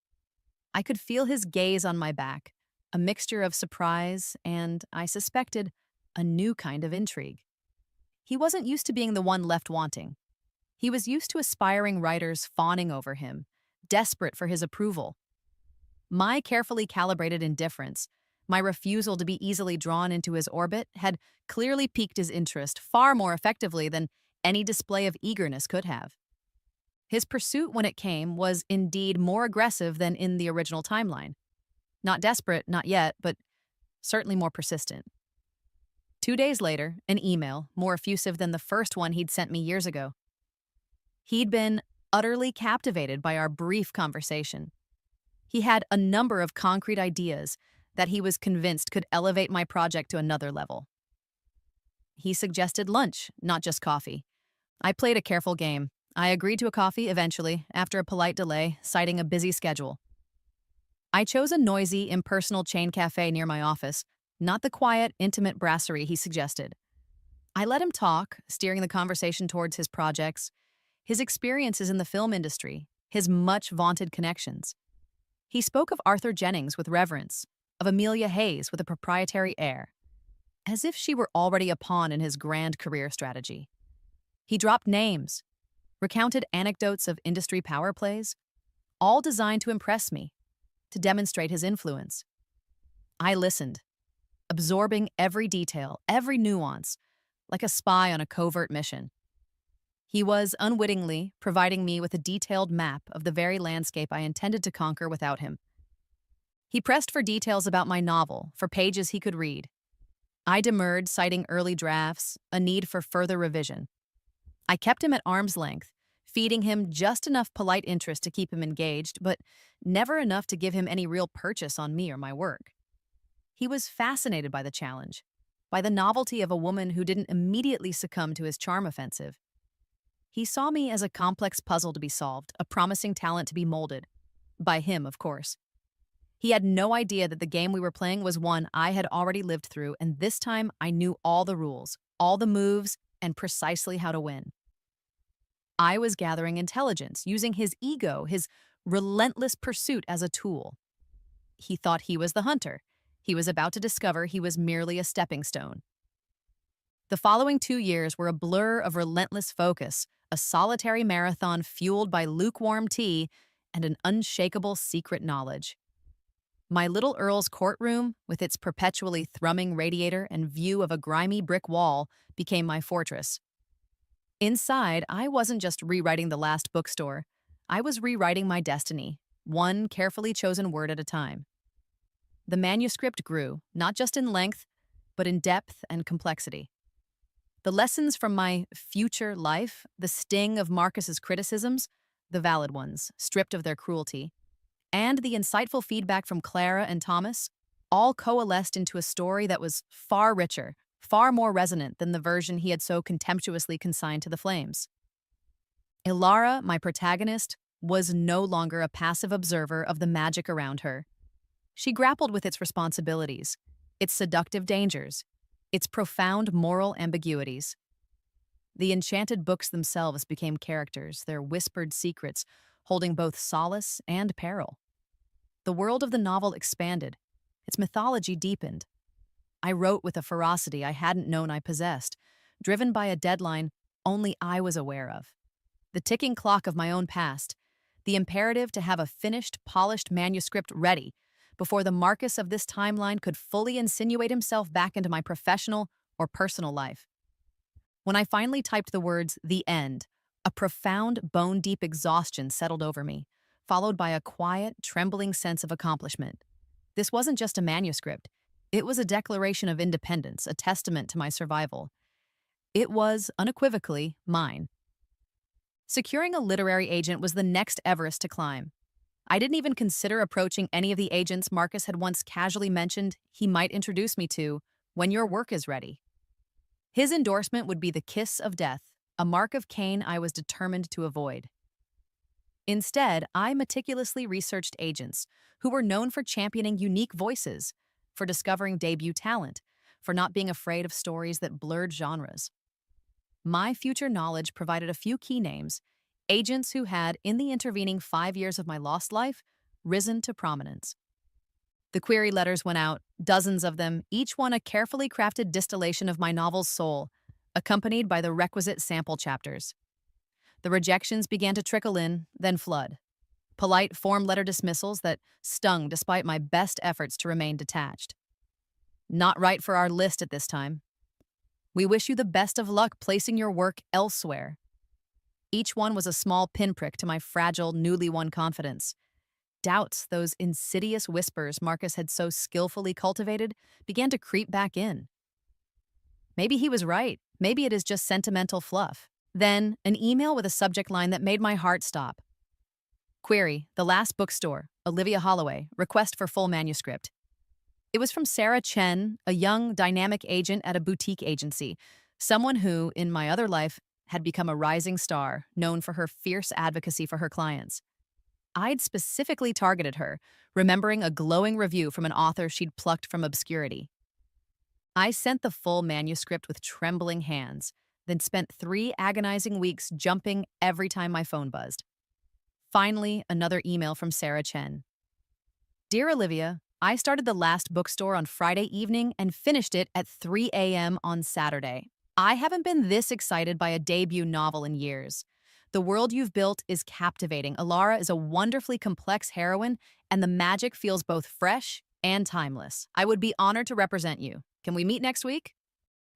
I could feel his gaze on my back, a mixture of surprise and, I suspected, a new kind of intrigue. He wasn't used to being the one left wanting. He was used to aspiring writers fawning over him, desperate for his approval. My carefully calibrated indifference, my refusal to be easily drawn into his orbit, had clearly piqued his interest far more effectively than any display of eagerness could have. His pursuit when it came was indeed more aggressive than in the original timeline. Not desperate, not yet, but certainly more persistent. 2 days later, an email, more effusive than the first one he'd sent me years ago. He'd been utterly captivated by our brief conversation. He had a number of concrete ideas that he was convinced could elevate my project to another level. He suggested lunch, not just coffee. I played a careful game. I agreed to a coffee eventually, after a polite delay, citing a busy schedule. I chose a noisy, impersonal chain cafe near my office, not the quiet, intimate brasserie he suggested. I let him talk, steering the conversation towards his projects, his experiences in the film industry, his much-vaunted connections. He spoke of Arthur Jennings with reverence, of Amelia Hayes with a proprietary air, as if she were already a pawn in his grand career strategy. He dropped names, recounted anecdotes of industry power plays, all designed to impress me, to demonstrate his influence. I listened, absorbing every detail, every nuance, like a spy on a covert mission. He was, unwittingly, providing me with a detailed map of the very landscape I intended to conquer without him. He pressed for details about my novel, for pages he could read. I demurred, citing early drafts, a need for further revision. I kept him at arm's length, feeding him just enough polite interest to keep him engaged, but never enough to give him any real purchase on me or my work. He was fascinated by the challenge, by the novelty of a woman who didn't immediately succumb to his charm offensive. He saw me as a complex puzzle to be solved, a promising talent to be molded. By him, of course. He had no idea that the game we were playing was one I had already lived through, and this time I knew all the rules, all the moves, and precisely how to win. I was gathering intelligence, using his ego, his relentless pursuit as a tool. He thought he was the hunter. He was about to discover he was merely a stepping stone. The following 2 years were a blur of relentless focus, a solitary marathon fueled by lukewarm tea and an unshakable secret knowledge. My little Earl's courtroom, with its perpetually thrumming radiator and view of a grimy brick wall, became my fortress. Inside, I wasn't just rewriting the last bookstore. I was rewriting my destiny, one carefully chosen word at a time. The manuscript grew, not just in length, but in depth and complexity. The lessons from my future life, the sting of Marcus's criticisms, the valid ones, stripped of their cruelty, and the insightful feedback from Clara and Thomas, all coalesced into a story that was far richer, far more resonant than the version he had so contemptuously consigned to the flames. Ilara, my protagonist, was no longer a passive observer of the magic around her. She grappled with its responsibilities, its seductive dangers, its profound moral ambiguities. The enchanted books themselves became characters, their whispered secrets holding both solace and peril. The world of the novel expanded, its mythology deepened. I wrote with a ferocity I hadn't known I possessed, driven by a deadline only I was aware of. The ticking clock of my own past, the imperative to have a finished, polished manuscript ready before the Marcus of this timeline could fully insinuate himself back into my professional or personal life. When I finally typed the words, "the end," a profound, bone-deep exhaustion settled over me, followed by a quiet, trembling sense of accomplishment. This wasn't just a manuscript. It was a declaration of independence, a testament to my survival. It was, unequivocally, mine. Securing a literary agent was the next Everest to climb. I didn't even consider approaching any of the agents Marcus had once casually mentioned he might introduce me to when your work is ready. His endorsement would be the kiss of death, a mark of Cain I was determined to avoid. Instead, I meticulously researched agents who were known for championing unique voices, for discovering debut talent, for not being afraid of stories that blurred genres. My future knowledge provided a few key names, agents who had, in the intervening 5 years of my lost life, risen to prominence. The query letters went out, dozens of them, each one a carefully crafted distillation of my novel's soul, accompanied by the requisite sample chapters. The rejections began to trickle in, then flood. Polite form letter dismissals that stung despite my best efforts to remain detached. Not right for our list at this time. We wish you the best of luck placing your work elsewhere. Each one was a small pinprick to my fragile, newly won confidence. Doubts, those insidious whispers Marcus had so skillfully cultivated, began to creep back in. Maybe he was right. Maybe it is just sentimental fluff. Then, an email with a subject line that made my heart stop. Query, The Last Bookstore, Olivia Holloway, request for full manuscript. It was from Sarah Chen, a young, dynamic agent at a boutique agency, someone who, in my other life, had become a rising star, known for her fierce advocacy for her clients. I'd specifically targeted her, remembering a glowing review from an author she'd plucked from obscurity. I sent the full manuscript with trembling hands, then spent 3 agonizing weeks jumping every time my phone buzzed. Finally, another email from Sarah Chen. Dear Olivia, I started The Last Bookstore on Friday evening and finished it at 3 a.m. on Saturday. I haven't been this excited by a debut novel in years. The world you've built is captivating. Alara is a wonderfully complex heroine, and the magic feels both fresh and timeless. I would be honored to represent you. Can we meet next week?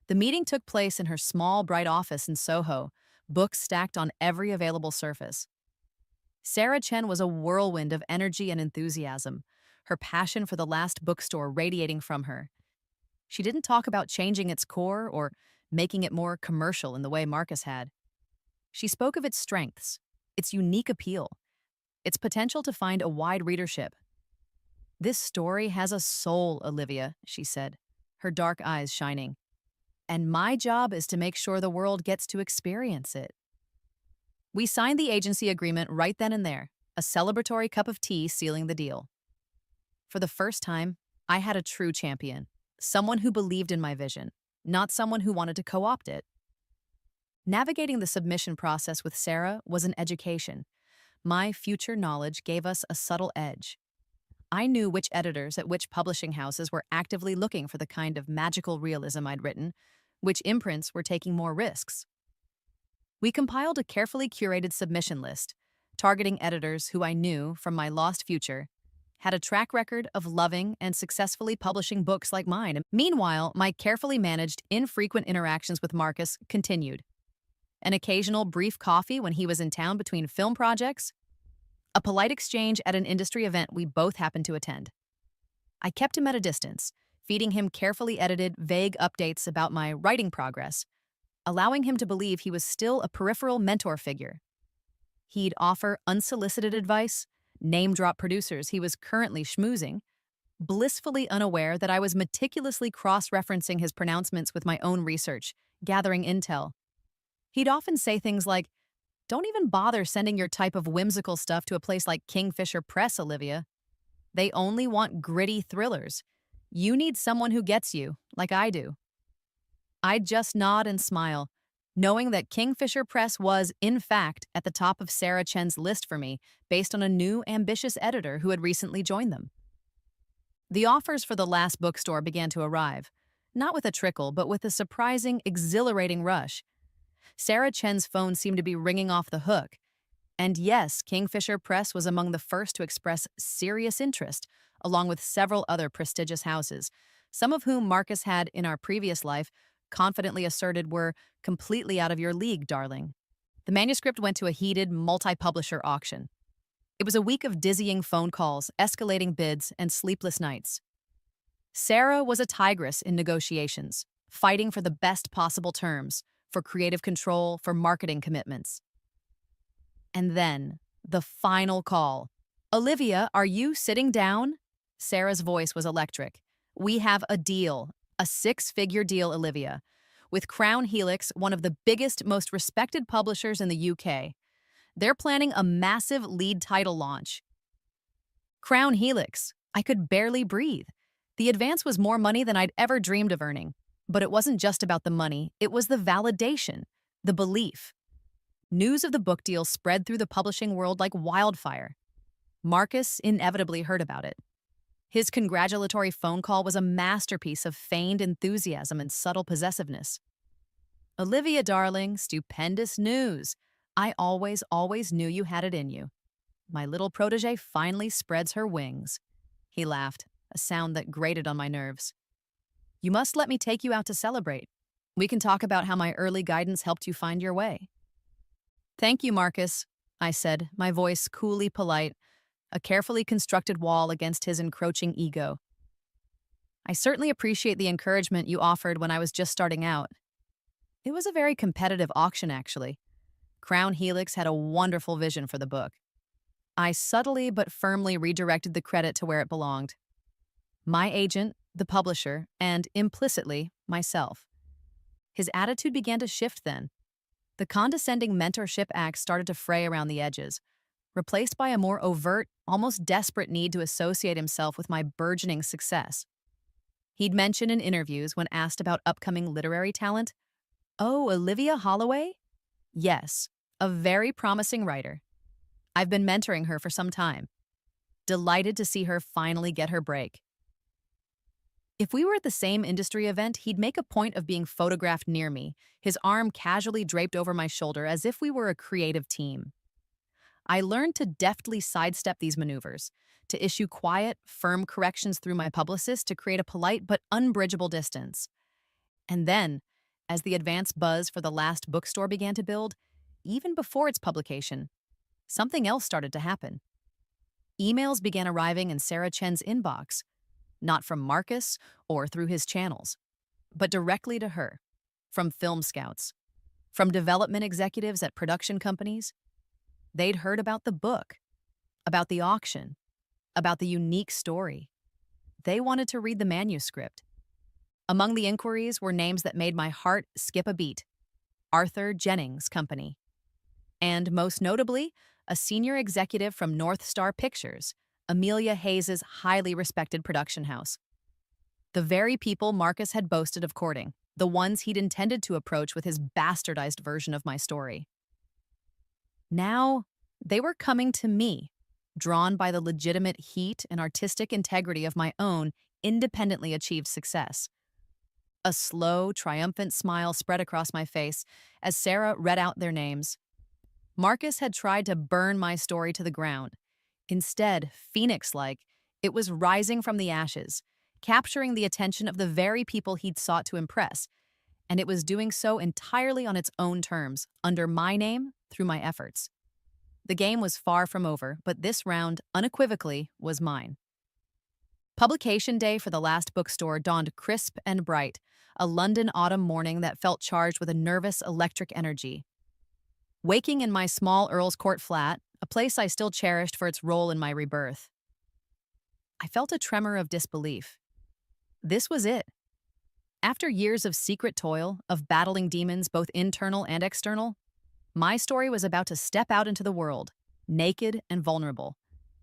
The meeting took place in her small, bright office in Soho, books stacked on every available surface. Sarah Chen was a whirlwind of energy and enthusiasm, her passion for The Last Bookstore radiating from her. She didn't talk about changing its core or making it more commercial in the way Marcus had. She spoke of its strengths, its unique appeal, its potential to find a wide readership. This story has a soul, Olivia, she said, her dark eyes shining. And my job is to make sure the world gets to experience it. We signed the agency agreement right then and there, a celebratory cup of tea sealing the deal. For the first time, I had a true champion, someone who believed in my vision, not someone who wanted to co-opt it. Navigating the submission process with Sarah was an education. My future knowledge gave us a subtle edge. I knew which editors at which publishing houses were actively looking for the kind of magical realism I'd written, which imprints were taking more risks. We compiled a carefully curated submission list, targeting editors who I knew, from my lost future, had a track record of loving and successfully publishing books like mine. Meanwhile, my carefully managed, infrequent interactions with Marcus continued. An occasional brief coffee when he was in town between film projects, a polite exchange at an industry event we both happened to attend. I kept him at a distance, feeding him carefully edited, vague updates about my writing progress, allowing him to believe he was still a peripheral mentor figure. He'd offer unsolicited advice, name-drop producers he was currently schmoozing, blissfully unaware that I was meticulously cross-referencing his pronouncements with my own research, gathering intel. He'd often say things like, "Don't even bother sending your type of whimsical stuff to a place like Kingfisher Press, Olivia. They only want gritty thrillers. You need someone who gets you, like I do." I'd just nod and smile, knowing that Kingfisher Press was, in fact, at the top of Sarah Chen's list for me based on a new, ambitious editor who had recently joined them. The offers for the last bookstore began to arrive, not with a trickle, but with a surprising, exhilarating rush. Sarah Chen's phone seemed to be ringing off the hook. And yes, Kingfisher Press was among the first to express serious interest, along with several other prestigious houses, some of whom Marcus had, in our previous life, confidently asserted were completely out of your league, darling. The manuscript went to a heated, multi-publisher auction. It was a week of dizzying phone calls, escalating bids, and sleepless nights. Sarah was a tigress in negotiations, fighting for the best possible terms, for creative control, for marketing commitments. And then, the final call. "Olivia, are you sitting down?" Sarah's voice was electric. "We have a deal, a six-figure deal, Olivia, with Crown Helix, one of the biggest, most respected publishers in the UK. They're planning a massive lead title launch." Crown Helix. I could barely breathe. The advance was more money than I'd ever dreamed of earning. But it wasn't just about the money, it was the validation, the belief. News of the book deal spread through the publishing world like wildfire. Marcus inevitably heard about it. His congratulatory phone call was a masterpiece of feigned enthusiasm and subtle possessiveness. "Olivia, darling, stupendous news. I always knew you had it in you. My little protege finally spreads her wings." He laughed, a sound that grated on my nerves. "You must let me take you out to celebrate. We can talk about how my early guidance helped you find your way." "Thank you, Marcus," I said, my voice coolly polite, a carefully constructed wall against his encroaching ego. "I certainly appreciate the encouragement you offered when I was just starting out." It was a very competitive auction, actually. Crown Helix had a wonderful vision for the book. I subtly but firmly redirected the credit to where it belonged. My agent, the publisher, and, implicitly, myself. His attitude began to shift then. The condescending mentorship act started to fray around the edges, replaced by a more overt, almost desperate need to associate himself with my burgeoning success. He'd mention in interviews when asked about upcoming literary talent, "Oh, Olivia Holloway? Yes, a very promising writer. I've been mentoring her for some time. Delighted to see her finally get her break." If we were at the same industry event, he'd make a point of being photographed near me, his arm casually draped over my shoulder as if we were a creative team. I learned to deftly sidestep these maneuvers, to issue quiet, firm corrections through my publicist to create a polite but unbridgeable distance. And then, as the advance buzz for the last bookstore began to build, even before its publication, something else started to happen. Emails began arriving in Sarah Chen's inbox, not from Marcus or through his channels, but directly to her, from film scouts, from development executives at production companies. They'd heard about the book, about the auction, about the unique story. They wanted to read the manuscript. Among the inquiries were names that made my heart skip a beat. Arthur Jennings' company. And most notably, a senior executive from North Star Pictures, Amelia Hayes's highly respected production house. The very people Marcus had boasted of courting, the ones he'd intended to approach with his bastardized version of my story. Now, they were coming to me, drawn by the legitimate heat and artistic integrity of my own independently achieved success. A slow, triumphant smile spread across my face as Sarah read out their names. Marcus had tried to burn my story to the ground. Instead, phoenix-like, it was rising from the ashes, capturing the attention of the very people he'd sought to impress, and it was doing so entirely on its own terms, under my name, through my efforts. The game was far from over, but this round, unequivocally, was mine. Publication day for the last bookstore dawned crisp and bright, a London autumn morning that felt charged with a nervous, electric energy. Waking in my small Earl's Court flat, a place I still cherished for its role in my rebirth, I felt a tremor of disbelief. This was it. After years of secret toil, of battling demons both internal and external, my story was about to step out into the world, naked and vulnerable,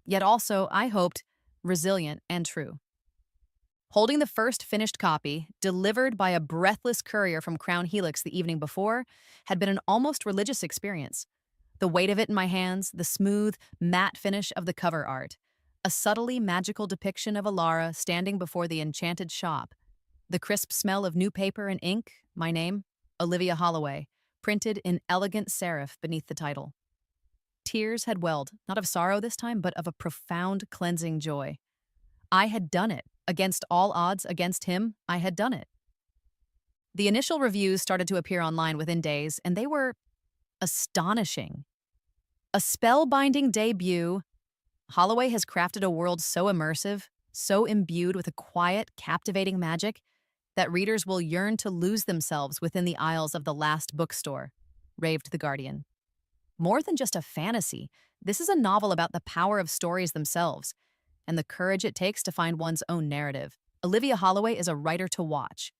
yet also, I hoped, resilient and true. Holding the first finished copy, delivered by a breathless courier from Crown Helix the evening before, had been an almost religious experience. The weight of it in my hands, the smooth, matte finish of the cover art, a subtly magical depiction of Alara standing before the enchanted shop, the crisp smell of new paper and ink, my name, Olivia Holloway, printed in elegant serif beneath the title. Tears had welled, not of sorrow this time, but of a profound, cleansing joy. I had done it. Against all odds, against him, I had done it. The initial reviews started to appear online within days, and they were astonishing. A spellbinding debut, Holloway has crafted a world so immersive, so imbued with a quiet, captivating magic, that readers will yearn to lose themselves within the aisles of the last bookstore, raved The Guardian. More than just a fantasy, this is a novel about the power of stories themselves and the courage it takes to find one's own narrative. Olivia Holloway is a writer to watch,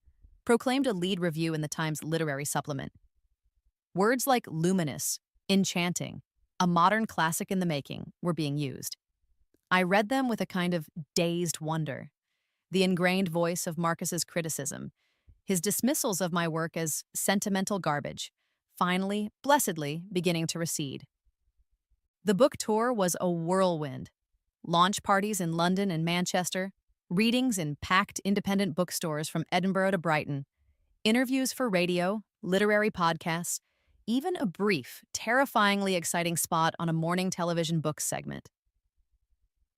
proclaimed a lead review in the Times literary supplement. Words like luminous, enchanting, a modern classic in the making were being used. I read them with a kind of dazed wonder. The ingrained voice of Marcus's criticism, his dismissals of my work as sentimental garbage, finally, blessedly, beginning to recede. The book tour was a whirlwind. Launch parties in London and Manchester, readings in packed independent bookstores from Edinburgh to Brighton, interviews for radio, literary podcasts, even a brief, terrifyingly exciting spot on a morning television book segment.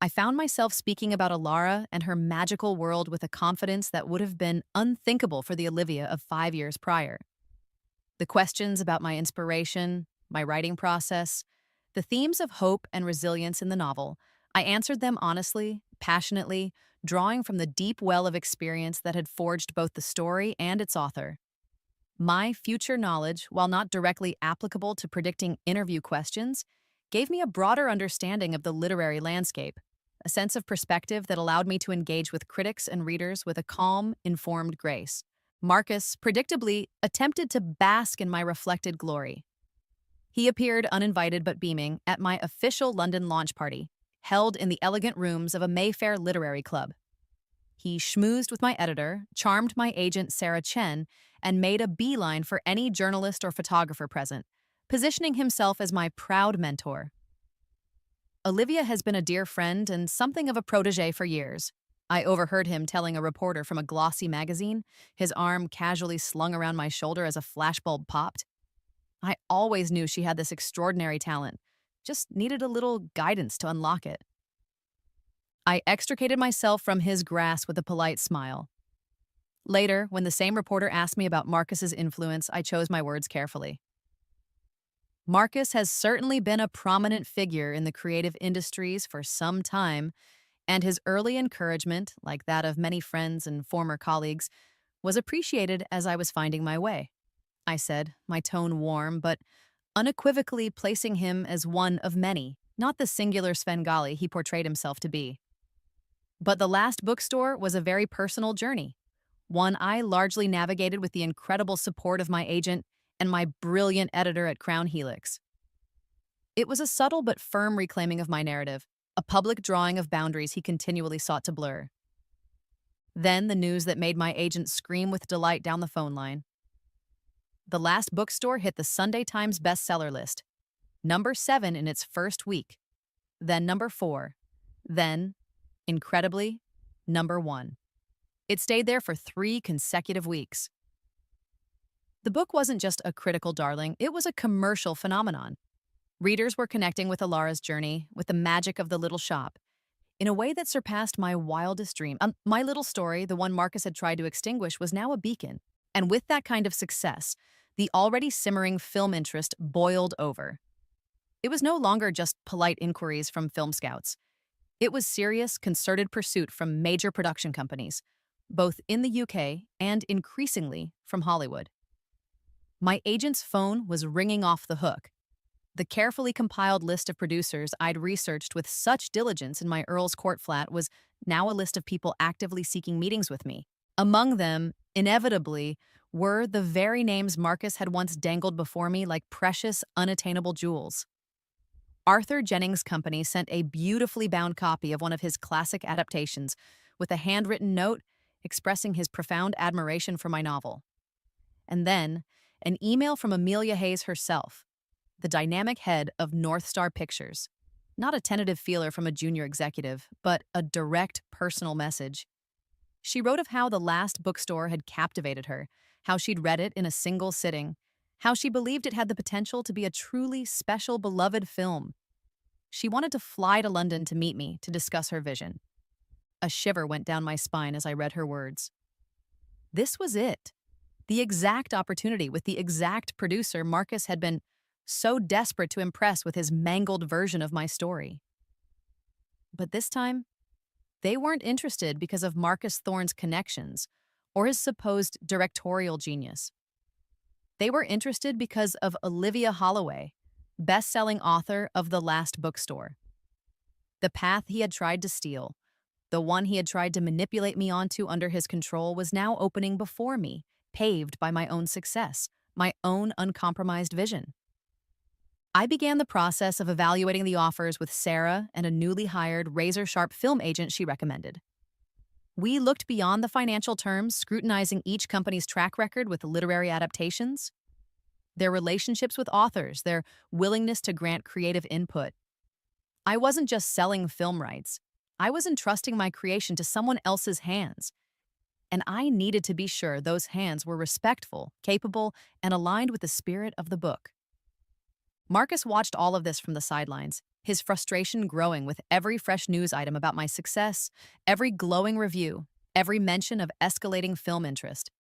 I found myself speaking about Alara and her magical world with a confidence that would have been unthinkable for the Olivia of 5 years prior. The questions about my inspiration, my writing process, the themes of hope and resilience in the novel, I answered them honestly, passionately, drawing from the deep well of experience that had forged both the story and its author. My future knowledge, while not directly applicable to predicting interview questions, gave me a broader understanding of the literary landscape, a sense of perspective that allowed me to engage with critics and readers with a calm, informed grace. Marcus, predictably, attempted to bask in my reflected glory. He appeared uninvited but beaming at my official London launch party, held in the elegant rooms of a Mayfair literary club. He schmoozed with my editor, charmed my agent Sarah Chen, and made a beeline for any journalist or photographer present, positioning himself as my proud mentor. Olivia has been a dear friend and something of a protege for years. I overheard him telling a reporter from a glossy magazine, his arm casually slung around my shoulder as a flashbulb popped. I always knew she had this extraordinary talent, just needed a little guidance to unlock it. I extricated myself from his grasp with a polite smile. Later, when the same reporter asked me about Marcus's influence, I chose my words carefully. Marcus has certainly been a prominent figure in the creative industries for some time, and his early encouragement, like that of many friends and former colleagues, was appreciated as I was finding my way. I said, my tone warm, but unequivocally placing him as one of many, not the singular Svengali he portrayed himself to be. But the last bookstore was a very personal journey, one I largely navigated with the incredible support of my agent and my brilliant editor at Crown Helix. It was a subtle but firm reclaiming of my narrative, a public drawing of boundaries he continually sought to blur. Then the news that made my agent scream with delight down the phone line. The last bookstore hit the Sunday Times bestseller list, number 7 in its first week, then number 4, then, incredibly, number 1. It stayed there for 3 consecutive weeks. The book wasn't just a critical darling, it was a commercial phenomenon. Readers were connecting with Alara's journey, with the magic of the little shop, in a way that surpassed my wildest dream. My little story, the one Marcus had tried to extinguish, was now a beacon. And with that kind of success, the already simmering film interest boiled over. It was no longer just polite inquiries from film scouts. It was serious, concerted pursuit from major production companies, both in the UK and increasingly from Hollywood. My agent's phone was ringing off the hook. The carefully compiled list of producers I'd researched with such diligence in my Earl's Court flat was now a list of people actively seeking meetings with me. Among them, inevitably, were the very names Marcus had once dangled before me like precious, unattainable jewels. Arthur Jennings' company sent a beautifully bound copy of one of his classic adaptations with a handwritten note expressing his profound admiration for my novel. And then, an email from Amelia Hayes herself, the dynamic head of North Star Pictures. Not a tentative feeler from a junior executive, but a direct personal message. She wrote of how The Last Bookstore had captivated her, how she'd read it in a single sitting, how she believed it had the potential to be a truly special, beloved film. She wanted to fly to London to meet me to discuss her vision. A shiver went down my spine as I read her words. This was it. The exact opportunity with the exact producer Marcus had been so desperate to impress with his mangled version of my story. But this time, they weren't interested because of Marcus Thorne's connections or his supposed directorial genius. They were interested because of Olivia Holloway, best-selling author of The Last Bookstore. The path he had tried to steal, the one he had tried to manipulate me onto under his control, was now opening before me, paved by my own success, my own uncompromised vision. I began the process of evaluating the offers with Sarah and a newly hired razor-sharp film agent she recommended. We looked beyond the financial terms, scrutinizing each company's track record with literary adaptations, their relationships with authors, their willingness to grant creative input. I wasn't just selling film rights. I was entrusting my creation to someone else's hands. And I needed to be sure those hands were respectful, capable, and aligned with the spirit of the book. Marcus watched all of this from the sidelines, his frustration growing with every fresh news item about my success, every glowing review, every mention of escalating film interest.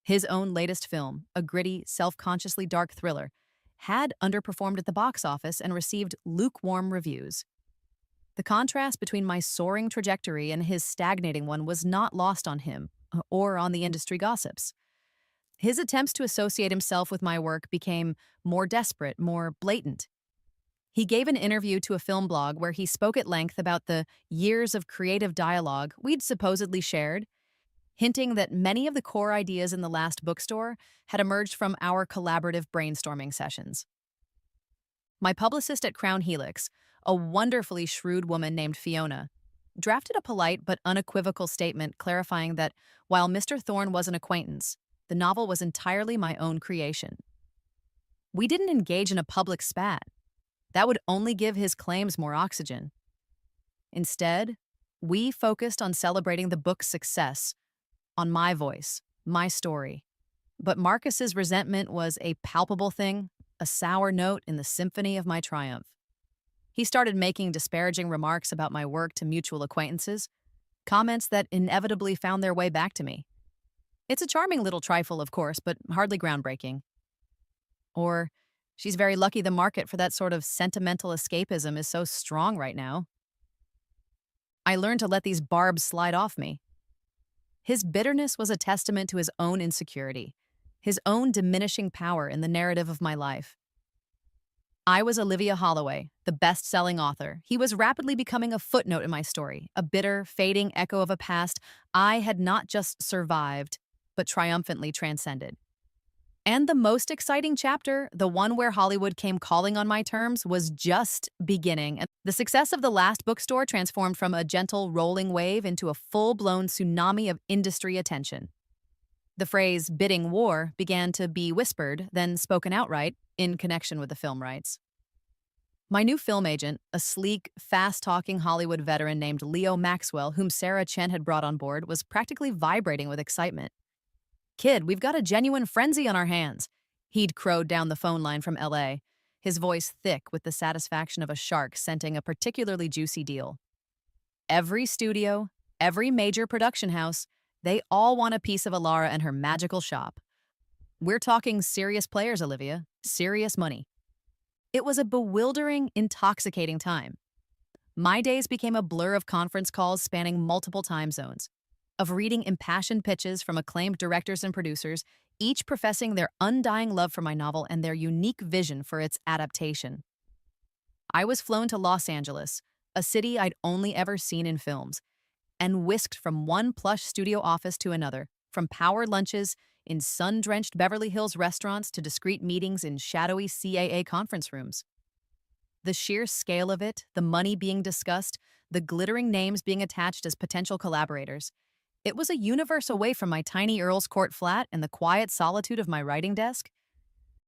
His own latest film, a gritty, self-consciously dark thriller, had underperformed at the box office and received lukewarm reviews. The contrast between my soaring trajectory and his stagnating one was not lost on him or on the industry gossips. His attempts to associate himself with my work became more desperate, more blatant. He gave an interview to a film blog where he spoke at length about the years of creative dialogue we'd supposedly shared, hinting that many of the core ideas in The Last Bookstore had emerged from our collaborative brainstorming sessions. My publicist at Crown Helix, a wonderfully shrewd woman named Fiona, drafted a polite but unequivocal statement clarifying that while Mr. Thorne was an acquaintance, the novel was entirely my own creation. We didn't engage in a public spat. That would only give his claims more oxygen. Instead, we focused on celebrating the book's success, on my voice, my story. But Marcus's resentment was a palpable thing, a sour note in the symphony of my triumph. He started making disparaging remarks about my work to mutual acquaintances, comments that inevitably found their way back to me. It's a charming little trifle, of course, but hardly groundbreaking. Or, she's very lucky the market for that sort of sentimental escapism is so strong right now. I learned to let these barbs slide off me. His bitterness was a testament to his own insecurity, his own diminishing power in the narrative of my life. I was Olivia Holloway, the best-selling author. He was rapidly becoming a footnote in my story, a bitter, fading echo of a past I had not just survived, but triumphantly transcended. And the most exciting chapter, the one where Hollywood came calling on my terms, was just beginning. The success of The Last Bookstore transformed from a gentle rolling wave into a full-blown tsunami of industry attention. The phrase bidding war began to be whispered, then spoken outright, in connection with the film rights. My new film agent, a sleek, fast-talking Hollywood veteran named Leo Maxwell, whom Sarah Chen had brought on board, was practically vibrating with excitement. "Kid, we've got a genuine frenzy on our hands," he'd crowed down the phone line from LA, his voice thick with the satisfaction of a shark scenting a particularly juicy deal. Every studio, every major production house, they all want a piece of Alara and her magical shop. We're talking serious players, Olivia, serious money. It was a bewildering, intoxicating time. My days became a blur of conference calls spanning multiple time zones, of reading impassioned pitches from acclaimed directors and producers, each professing their undying love for my novel and their unique vision for its adaptation. I was flown to Los Angeles, a city I'd only ever seen in films, and whisked from one plush studio office to another, from power lunches in sun-drenched Beverly Hills restaurants to discreet meetings in shadowy CAA conference rooms. The sheer scale of it, the money being discussed, the glittering names being attached as potential collaborators, It was a universe away from my tiny Earl's Court flat and the quiet solitude of my writing desk.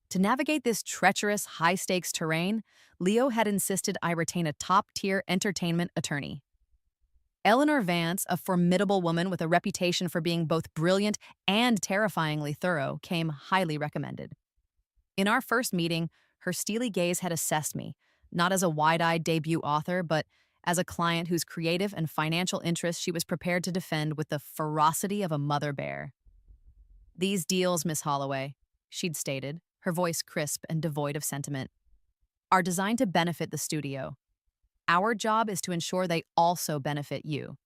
To navigate this treacherous, high stakes terrain, Leo had insisted I retain a top tier entertainment attorney. Eleanor Vance, a formidable woman with a reputation for being both brilliant and terrifyingly thorough, came highly recommended. In our first meeting, her steely gaze had assessed me, not as a wide eyed debut author, but as a client whose creative and financial interests she was prepared to defend with the ferocity of a mother bear. "These deals, Miss Holloway," she'd stated, her voice crisp and devoid of sentiment, "are designed to benefit the studio. Our job is to ensure they also benefit you.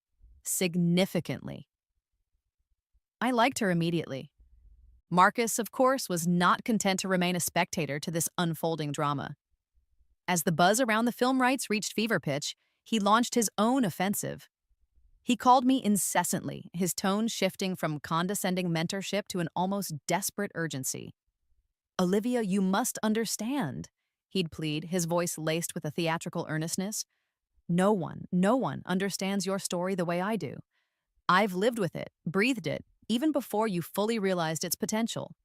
Significantly." I liked her immediately. Marcus, of course, was not content to remain a spectator to this unfolding drama. As the buzz around the film rights reached fever pitch, he launched his own offensive. He called me incessantly, his tone shifting from condescending mentorship to an almost desperate urgency. "Olivia, you must understand," he'd plead, his voice laced with a theatrical earnestness. No one understands your story the way I do. I've lived with it, breathed it, even before you fully realized its potential."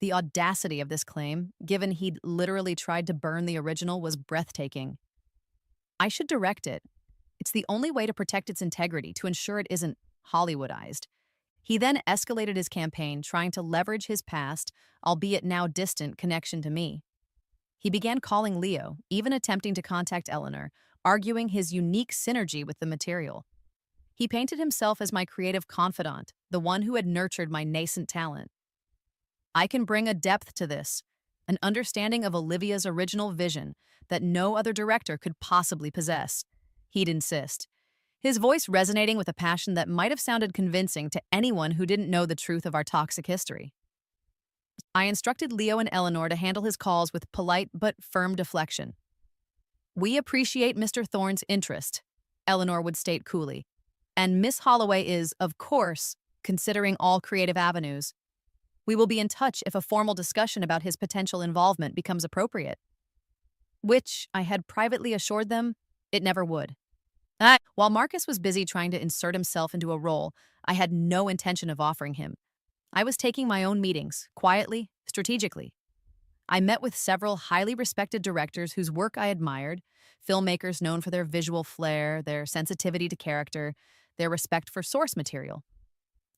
The audacity of this claim, given he'd literally tried to burn the original, was breathtaking. I should direct it. It's the only way to protect its integrity, to ensure it isn't Hollywoodized. He then escalated his campaign, trying to leverage his past, albeit now distant, connection to me. He began calling Leo, even attempting to contact Eleanor, arguing his unique synergy with the material. He painted himself as my creative confidant, the one who had nurtured my nascent talent. "I can bring a depth to this, an understanding of Olivia's original vision that no other director could possibly possess," he'd insist, his voice resonating with a passion that might have sounded convincing to anyone who didn't know the truth of our toxic history. I instructed Leo and Eleanor to handle his calls with polite but firm deflection. "We appreciate Mr. Thorne's interest," Eleanor would state coolly, "and Miss Holloway is, of course, considering all creative avenues. We will be in touch if a formal discussion about his potential involvement becomes appropriate." Which, I had privately assured them, it never would. While Marcus was busy trying to insert himself into a role I had no intention of offering him, I was taking my own meetings, quietly, strategically. I met with several highly respected directors whose work I admired, filmmakers known for their visual flair, their sensitivity to character, their respect for source material.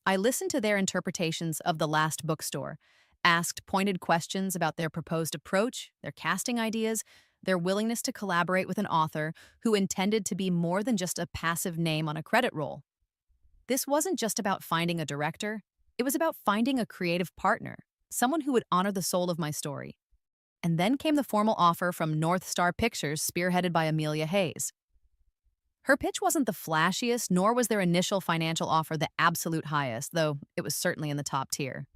I listened to their interpretations of The Last Bookstore, asked pointed questions about their proposed approach, their casting ideas, their willingness to collaborate with an author who intended to be more than just a passive name on a credit roll. This wasn't just about finding a director, it was about finding a creative partner, someone who would honor the soul of my story. And then came the formal offer from North Star Pictures, spearheaded by Amelia Hayes. Her pitch wasn't the flashiest, nor was their initial financial offer the absolute highest, though it was certainly in the top tier.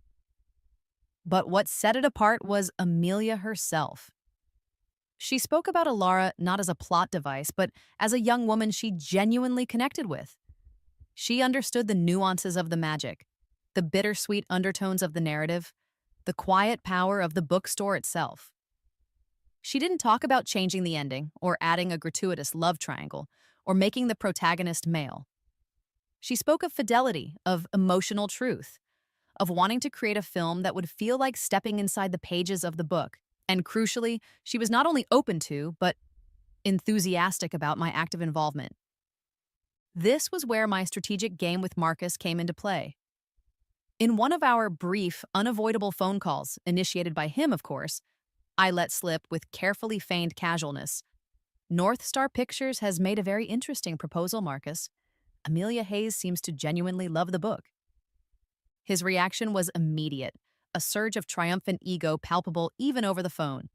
But what set it apart was Amelia herself. She spoke about Alara not as a plot device, but as a young woman she genuinely connected with. She understood the nuances of the magic, the bittersweet undertones of the narrative, the quiet power of the bookstore itself. She didn't talk about changing the ending, or adding a gratuitous love triangle, or making the protagonist male. She spoke of fidelity, of emotional truth, of wanting to create a film that would feel like stepping inside the pages of the book. And crucially, she was not only open to, but enthusiastic about my active involvement. This was where my strategic game with Marcus came into play. In one of our brief, unavoidable phone calls, initiated by him, of course, I let slip with carefully feigned casualness. "North Star Pictures has made a very interesting proposal, Marcus. Amelia Hayes seems to genuinely love the book." His reaction was immediate, a surge of triumphant ego palpable even over the phone.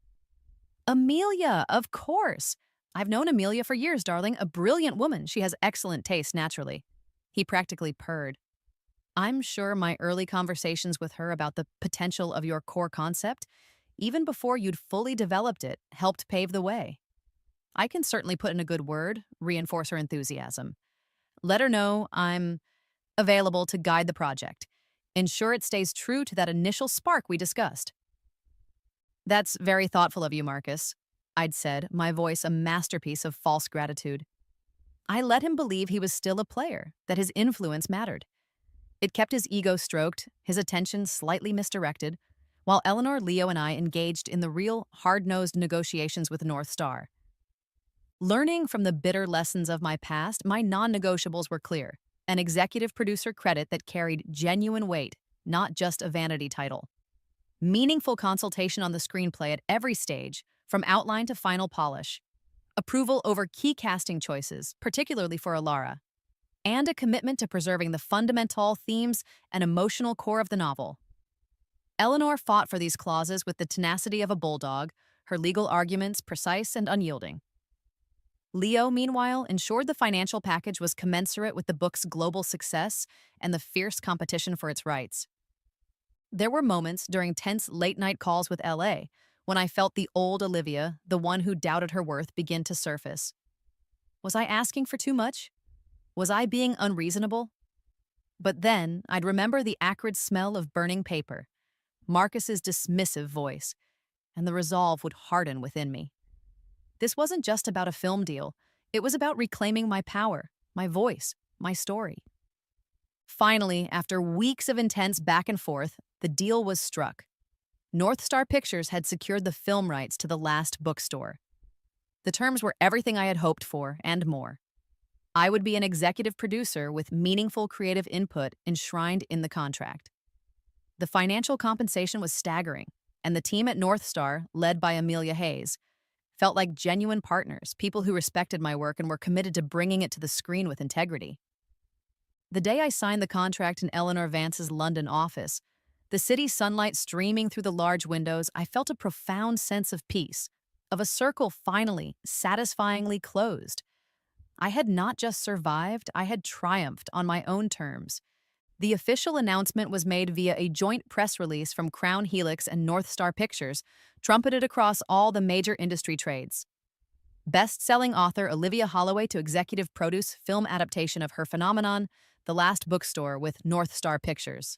"Amelia, of course. I've known Amelia for years, darling. A brilliant woman. She has excellent taste, naturally." He practically purred. "I'm sure my early conversations with her about the potential of your core concept, even before you'd fully developed it, helped pave the way. I can certainly put in a good word, reinforce her enthusiasm. Let her know I'm available to guide the project. Ensure it stays true to that initial spark we discussed." "That's very thoughtful of you, Marcus," I'd said, my voice a masterpiece of false gratitude. I let him believe he was still a player, that his influence mattered. It kept his ego stroked, his attention slightly misdirected, while Eleanor, Leo, and I engaged in the real, hard-nosed negotiations with North Star. Learning from the bitter lessons of my past, my non-negotiables were clear. An executive producer credit that carried genuine weight, not just a vanity title. Meaningful consultation on the screenplay at every stage, from outline to final polish. Approval over key casting choices, particularly for Alara. And a commitment to preserving the fundamental themes and emotional core of the novel. Eleanor fought for these clauses with the tenacity of a bulldog, her legal arguments precise and unyielding. Leo, meanwhile, ensured the financial package was commensurate with the book's global success and the fierce competition for its rights. There were moments during tense late-night calls with LA when I felt the old Olivia, the one who doubted her worth, begin to surface. Was I asking for too much? Was I being unreasonable? But then I'd remember the acrid smell of burning paper, Marcus's dismissive voice, and the resolve would harden within me. This wasn't just about a film deal. It was about reclaiming my power, my voice, my story. Finally, after weeks of intense back and forth, the deal was struck. North Star Pictures had secured the film rights to The Last Bookstore. The terms were everything I had hoped for and more. I would be an executive producer with meaningful creative input enshrined in the contract. The financial compensation was staggering, and the team at North Star, led by Amelia Hayes, felt like genuine partners, people who respected my work and were committed to bringing it to the screen with integrity. The day I signed the contract in Eleanor Vance's London office, the city's sunlight streaming through the large windows, I felt a profound sense of peace, of a circle finally, satisfyingly closed. I had not just survived, I had triumphed on my own terms. The official announcement was made via a joint press release from Crown Helix and North Star Pictures, trumpeted across all the major industry trades. Best-selling author Olivia Holloway to executive produce film adaptation of her phenomenon, The Last Bookstore with North Star Pictures.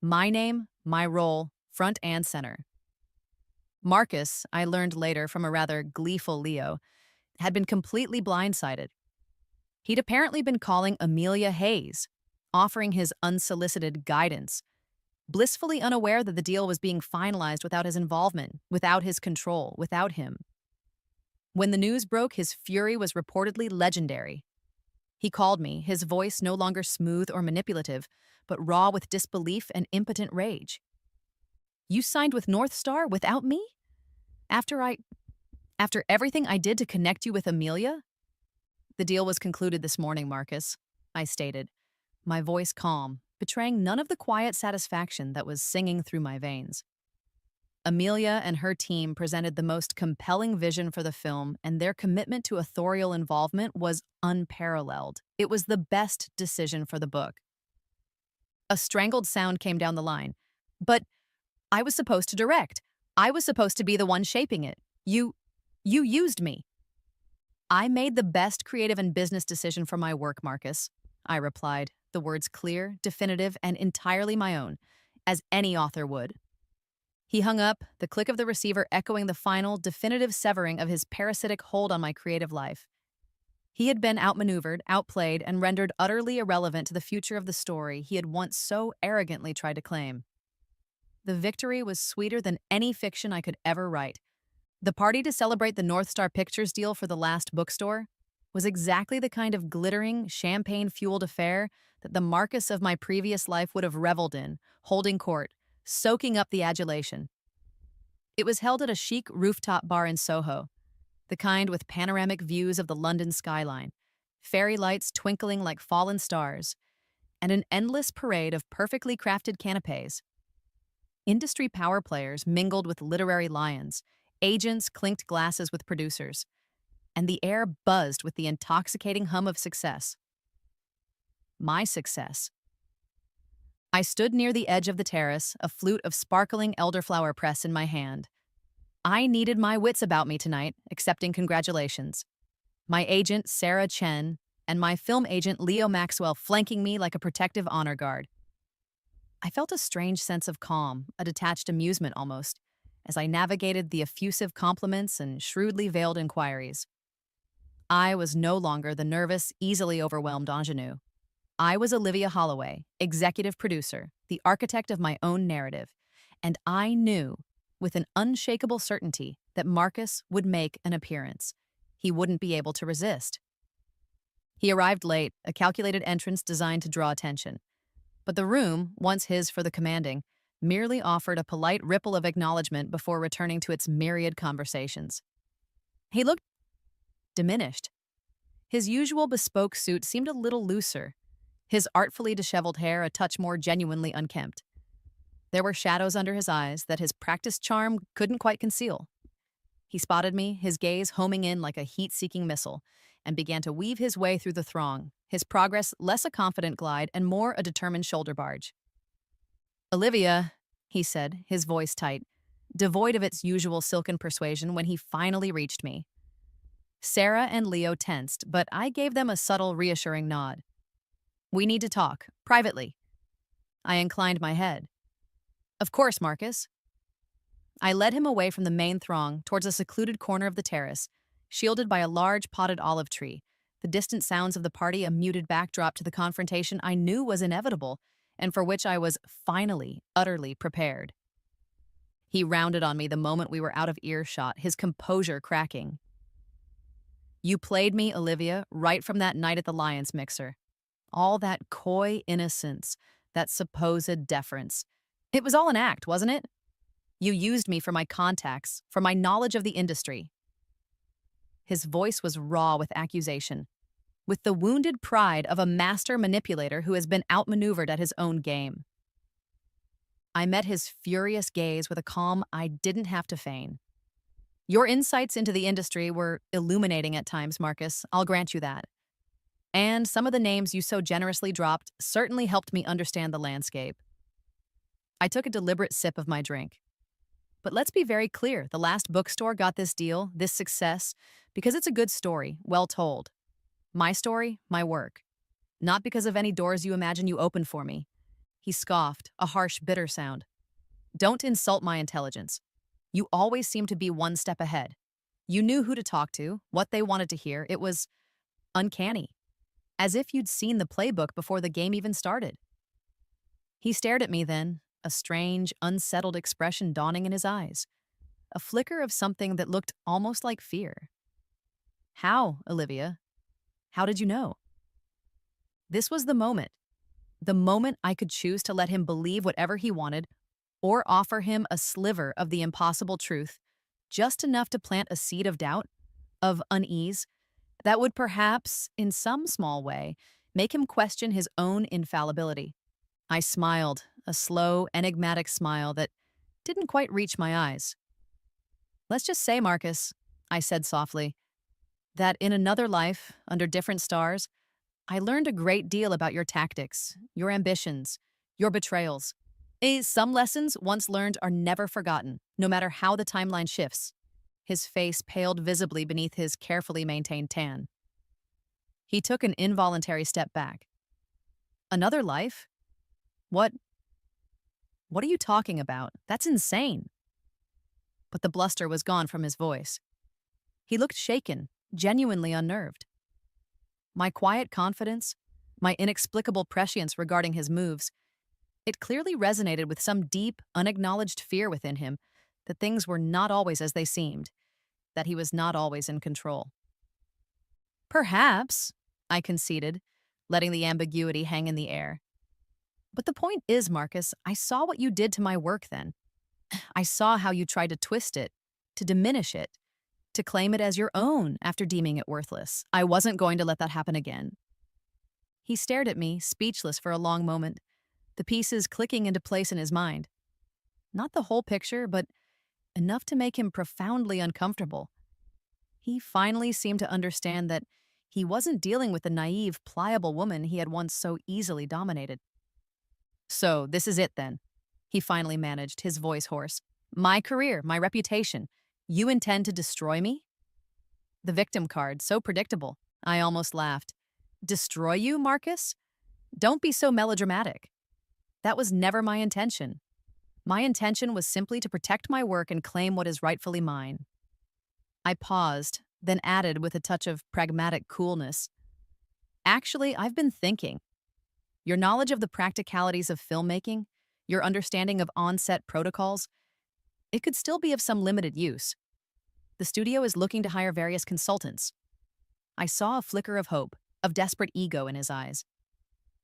My name, my role, front and center. Marcus, I learned later from a rather gleeful Leo, had been completely blindsided. He'd apparently been calling Amelia Hayes, offering his unsolicited guidance, blissfully unaware that the deal was being finalized without his involvement, without his control, without him. When the news broke, his fury was reportedly legendary. He called me, his voice no longer smooth or manipulative, but raw with disbelief and impotent rage. "You signed with North Star without me? After everything I did to connect you with Amelia?" "The deal was concluded this morning, Marcus," I stated, my voice calm, betraying none of the quiet satisfaction that was singing through my veins. Amelia and her team presented the most compelling vision for the film, and their commitment to authorial involvement was unparalleled. It was the best decision for the book. A strangled sound came down the line. "But I was supposed to direct. I was supposed to be the one shaping it. You used me." "I made the best creative and business decision for my work, Marcus," I replied, the words clear, definitive, and entirely my own, as any author would. He hung up, the click of the receiver echoing the final, definitive severing of his parasitic hold on my creative life. He had been outmaneuvered, outplayed, and rendered utterly irrelevant to the future of the story he had once so arrogantly tried to claim. The victory was sweeter than any fiction I could ever write. The party to celebrate the North Star Pictures deal for The Last Bookstore was exactly the kind of glittering, champagne-fueled affair that the Marcus of my previous life would have reveled in, holding court, soaking up the adulation. It was held at a chic rooftop bar in Soho, the kind with panoramic views of the London skyline, fairy lights twinkling like fallen stars, and an endless parade of perfectly crafted canapes. Industry power players mingled with literary lions, agents clinked glasses with producers, and the air buzzed with the intoxicating hum of success. My success. I stood near the edge of the terrace, a flute of sparkling elderflower press in my hand. I needed my wits about me tonight, accepting congratulations. My agent, Sarah Chen, and my film agent, Leo Maxwell, flanking me like a protective honor guard. I felt a strange sense of calm, a detached amusement almost, as I navigated the effusive compliments and shrewdly veiled inquiries. I was no longer the nervous, easily overwhelmed ingenue. I was Olivia Holloway, executive producer, the architect of my own narrative, and I knew, with an unshakable certainty, that Marcus would make an appearance. He wouldn't be able to resist. He arrived late, a calculated entrance designed to draw attention. But the room, once his for the commanding, merely offered a polite ripple of acknowledgement before returning to its myriad conversations. He looked diminished. His usual bespoke suit seemed a little looser, his artfully disheveled hair a touch more genuinely unkempt. There were shadows under his eyes that his practiced charm couldn't quite conceal. He spotted me, his gaze homing in like a heat-seeking missile, and began to weave his way through the throng, his progress less a confident glide and more a determined shoulder barge. "Olivia," he said, his voice tight, devoid of its usual silken persuasion when he finally reached me. Sarah and Leo tensed, but I gave them a subtle, reassuring nod. "We need to talk, privately." I inclined my head. "Of course, Marcus." I led him away from the main throng towards a secluded corner of the terrace, shielded by a large potted olive tree, the distant sounds of the party a muted backdrop to the confrontation I knew was inevitable and for which I was finally, utterly prepared. He rounded on me the moment we were out of earshot, his composure cracking. "You played me, Olivia, right from that night at the Lions Mixer. All that coy innocence, that supposed deference. It was all an act, wasn't it? You used me for my contacts, for my knowledge of the industry." His voice was raw with accusation, with the wounded pride of a master manipulator who has been outmaneuvered at his own game. I met his furious gaze with a calm I didn't have to feign. "Your insights into the industry were illuminating at times, Marcus, I'll grant you that. And some of the names you so generously dropped certainly helped me understand the landscape." I took a deliberate sip of my drink. But let's be very clear, the last bookstore got this deal, this success, because it's a good story, well told. My story, my work. Not because of any doors you imagine you opened for me. He scoffed, a harsh, bitter sound. "Don't insult my intelligence. You always seem to be one step ahead. You knew who to talk to, what they wanted to hear. It was uncanny. As if you'd seen the playbook before the game even started." He stared at me then, a strange, unsettled expression dawning in his eyes, a flicker of something that looked almost like fear. "How, Olivia? How did you know?" This was the moment I could choose to let him believe whatever he wanted or offer him a sliver of the impossible truth, just enough to plant a seed of doubt, of unease, that would perhaps, in some small way, make him question his own infallibility. I smiled, a slow, enigmatic smile that didn't quite reach my eyes. "Let's just say, Marcus," I said softly, "that in another life, under different stars, I learned a great deal about your tactics, your ambitions, your betrayals. Some lessons once learned are never forgotten, no matter how the timeline shifts." His face paled visibly beneath his carefully maintained tan. He took an involuntary step back. "Another life? What are you talking about? That's insane." But the bluster was gone from his voice. He looked shaken, genuinely unnerved. My quiet confidence, my inexplicable prescience regarding his moves, it clearly resonated with some deep, unacknowledged fear within him that things were not always as they seemed, that he was not always in control. "Perhaps," I conceded, letting the ambiguity hang in the air. "But the point is, Marcus, I saw what you did to my work then. I saw how you tried to twist it, to diminish it, to claim it as your own after deeming it worthless. I wasn't going to let that happen again." He stared at me, speechless for a long moment, the pieces clicking into place in his mind. Not the whole picture, but enough to make him profoundly uncomfortable. He finally seemed to understand that he wasn't dealing with the naive, pliable woman he had once so easily dominated. "So, this is it then," he finally managed, his voice hoarse. "My career, my reputation. You intend to destroy me?" The victim card, so predictable. I almost laughed. "Destroy you, Marcus? Don't be so melodramatic. That was never my intention. My intention was simply to protect my work and claim what is rightfully mine." I paused, then added with a touch of pragmatic coolness. Actually, I've been thinking. Your knowledge of the practicalities of filmmaking, your understanding of on-set protocols, it could still be of some limited use. The studio is looking to hire various consultants. I saw a flicker of hope, of desperate ego in his eyes.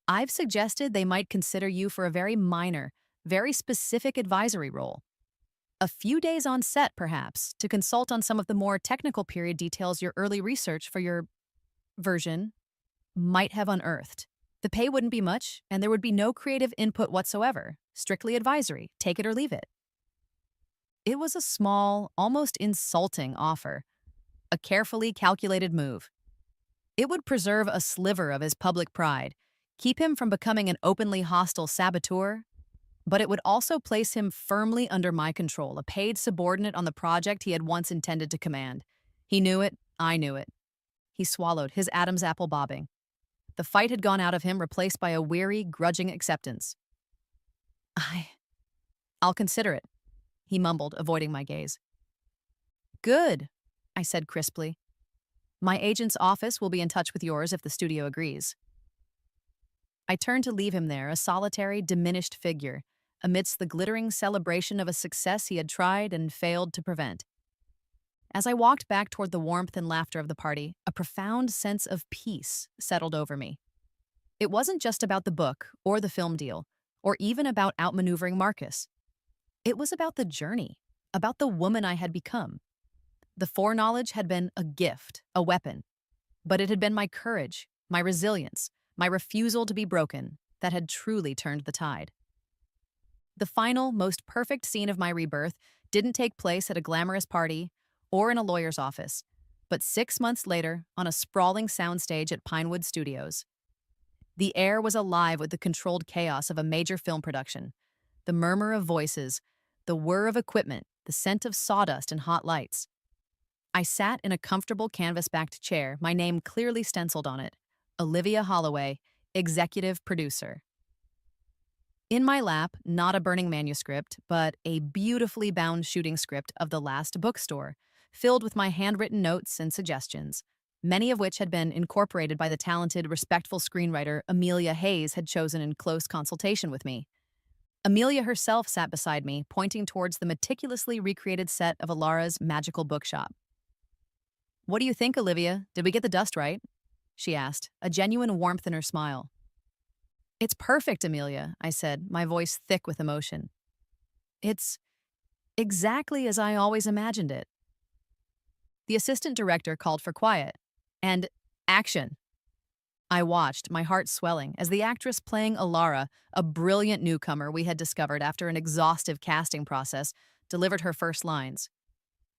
I've suggested they might consider you for a very minor, very specific advisory role. A few days on set, perhaps, to consult on some of the more technical period details your early research for your version might have unearthed. The pay wouldn't be much, and there would be no creative input whatsoever, strictly advisory, take it or leave it. It was a small, almost insulting offer, a carefully calculated move. It would preserve a sliver of his public pride, keep him from becoming an openly hostile saboteur, but it would also place him firmly under my control, a paid subordinate on the project he had once intended to command. He knew it, I knew it. He swallowed, his Adam's apple bobbing. The fight had gone out of him, replaced by a weary, grudging acceptance. I'll consider it, he mumbled, avoiding my gaze. Good, I said crisply. My agent's office will be in touch with yours if the studio agrees. I turned to leave him there, a solitary, diminished figure, amidst the glittering celebration of a success he had tried and failed to prevent. As I walked back toward the warmth and laughter of the party, a profound sense of peace settled over me. It wasn't just about the book or the film deal, or even about outmaneuvering Marcus. It was about the journey, about the woman I had become. The foreknowledge had been a gift, a weapon, but it had been my courage, my resilience, my refusal to be broken that had truly turned the tide. The final, most perfect scene of my rebirth didn't take place at a glamorous party or in a lawyer's office, but 6 months later on a sprawling soundstage at Pinewood Studios. The air was alive with the controlled chaos of a major film production, the murmur of voices, the whir of equipment, the scent of sawdust and hot lights. I sat in a comfortable canvas-backed chair, my name clearly stenciled on it, Olivia Holloway, executive producer. In my lap, not a burning manuscript, but a beautifully bound shooting script of The Last Bookstore, filled with my handwritten notes and suggestions, many of which had been incorporated by the talented, respectful screenwriter Amelia Hayes had chosen in close consultation with me. Amelia herself sat beside me, pointing towards the meticulously recreated set of Alara's magical bookshop. "What do you think, Olivia? Did we get the dust right?" she asked, a genuine warmth in her smile. "It's perfect, Amelia," I said, my voice thick with emotion. "It's exactly as I always imagined it." The assistant director called for quiet. And action. I watched, my heart swelling, as the actress playing Alara, a brilliant newcomer we had discovered after an exhaustive casting process, delivered her first lines.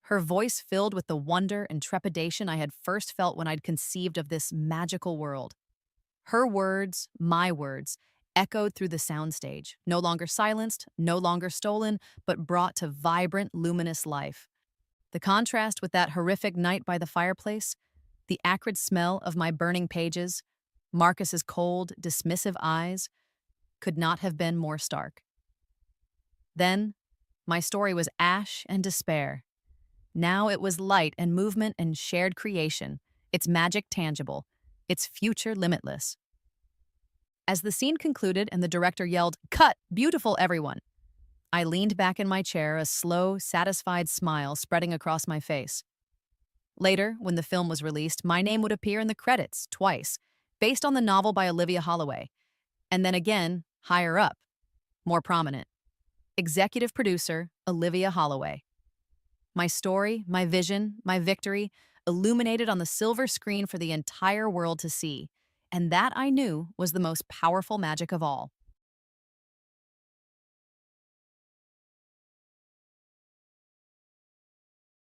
Her voice filled with the wonder and trepidation I had first felt when I'd conceived of this magical world. Her words, my words, echoed through the soundstage, no longer silenced, no longer stolen, but brought to vibrant, luminous life. The contrast with that horrific night by the fireplace, the acrid smell of my burning pages, Marcus's cold, dismissive eyes, could not have been more stark. Then, my story was ash and despair. Now it was light and movement and shared creation, its magic tangible, its future limitless. As the scene concluded and the director yelled, "Cut! Beautiful, everyone!" I leaned back in my chair, a slow, satisfied smile spreading across my face. Later, when the film was released, my name would appear in the credits twice, based on the novel by Olivia Holloway, and then again, higher up, more prominent. Executive producer, Olivia Holloway. My story, my vision, my victory, illuminated on the silver screen for the entire world to see, and that I knew was the most powerful magic of all.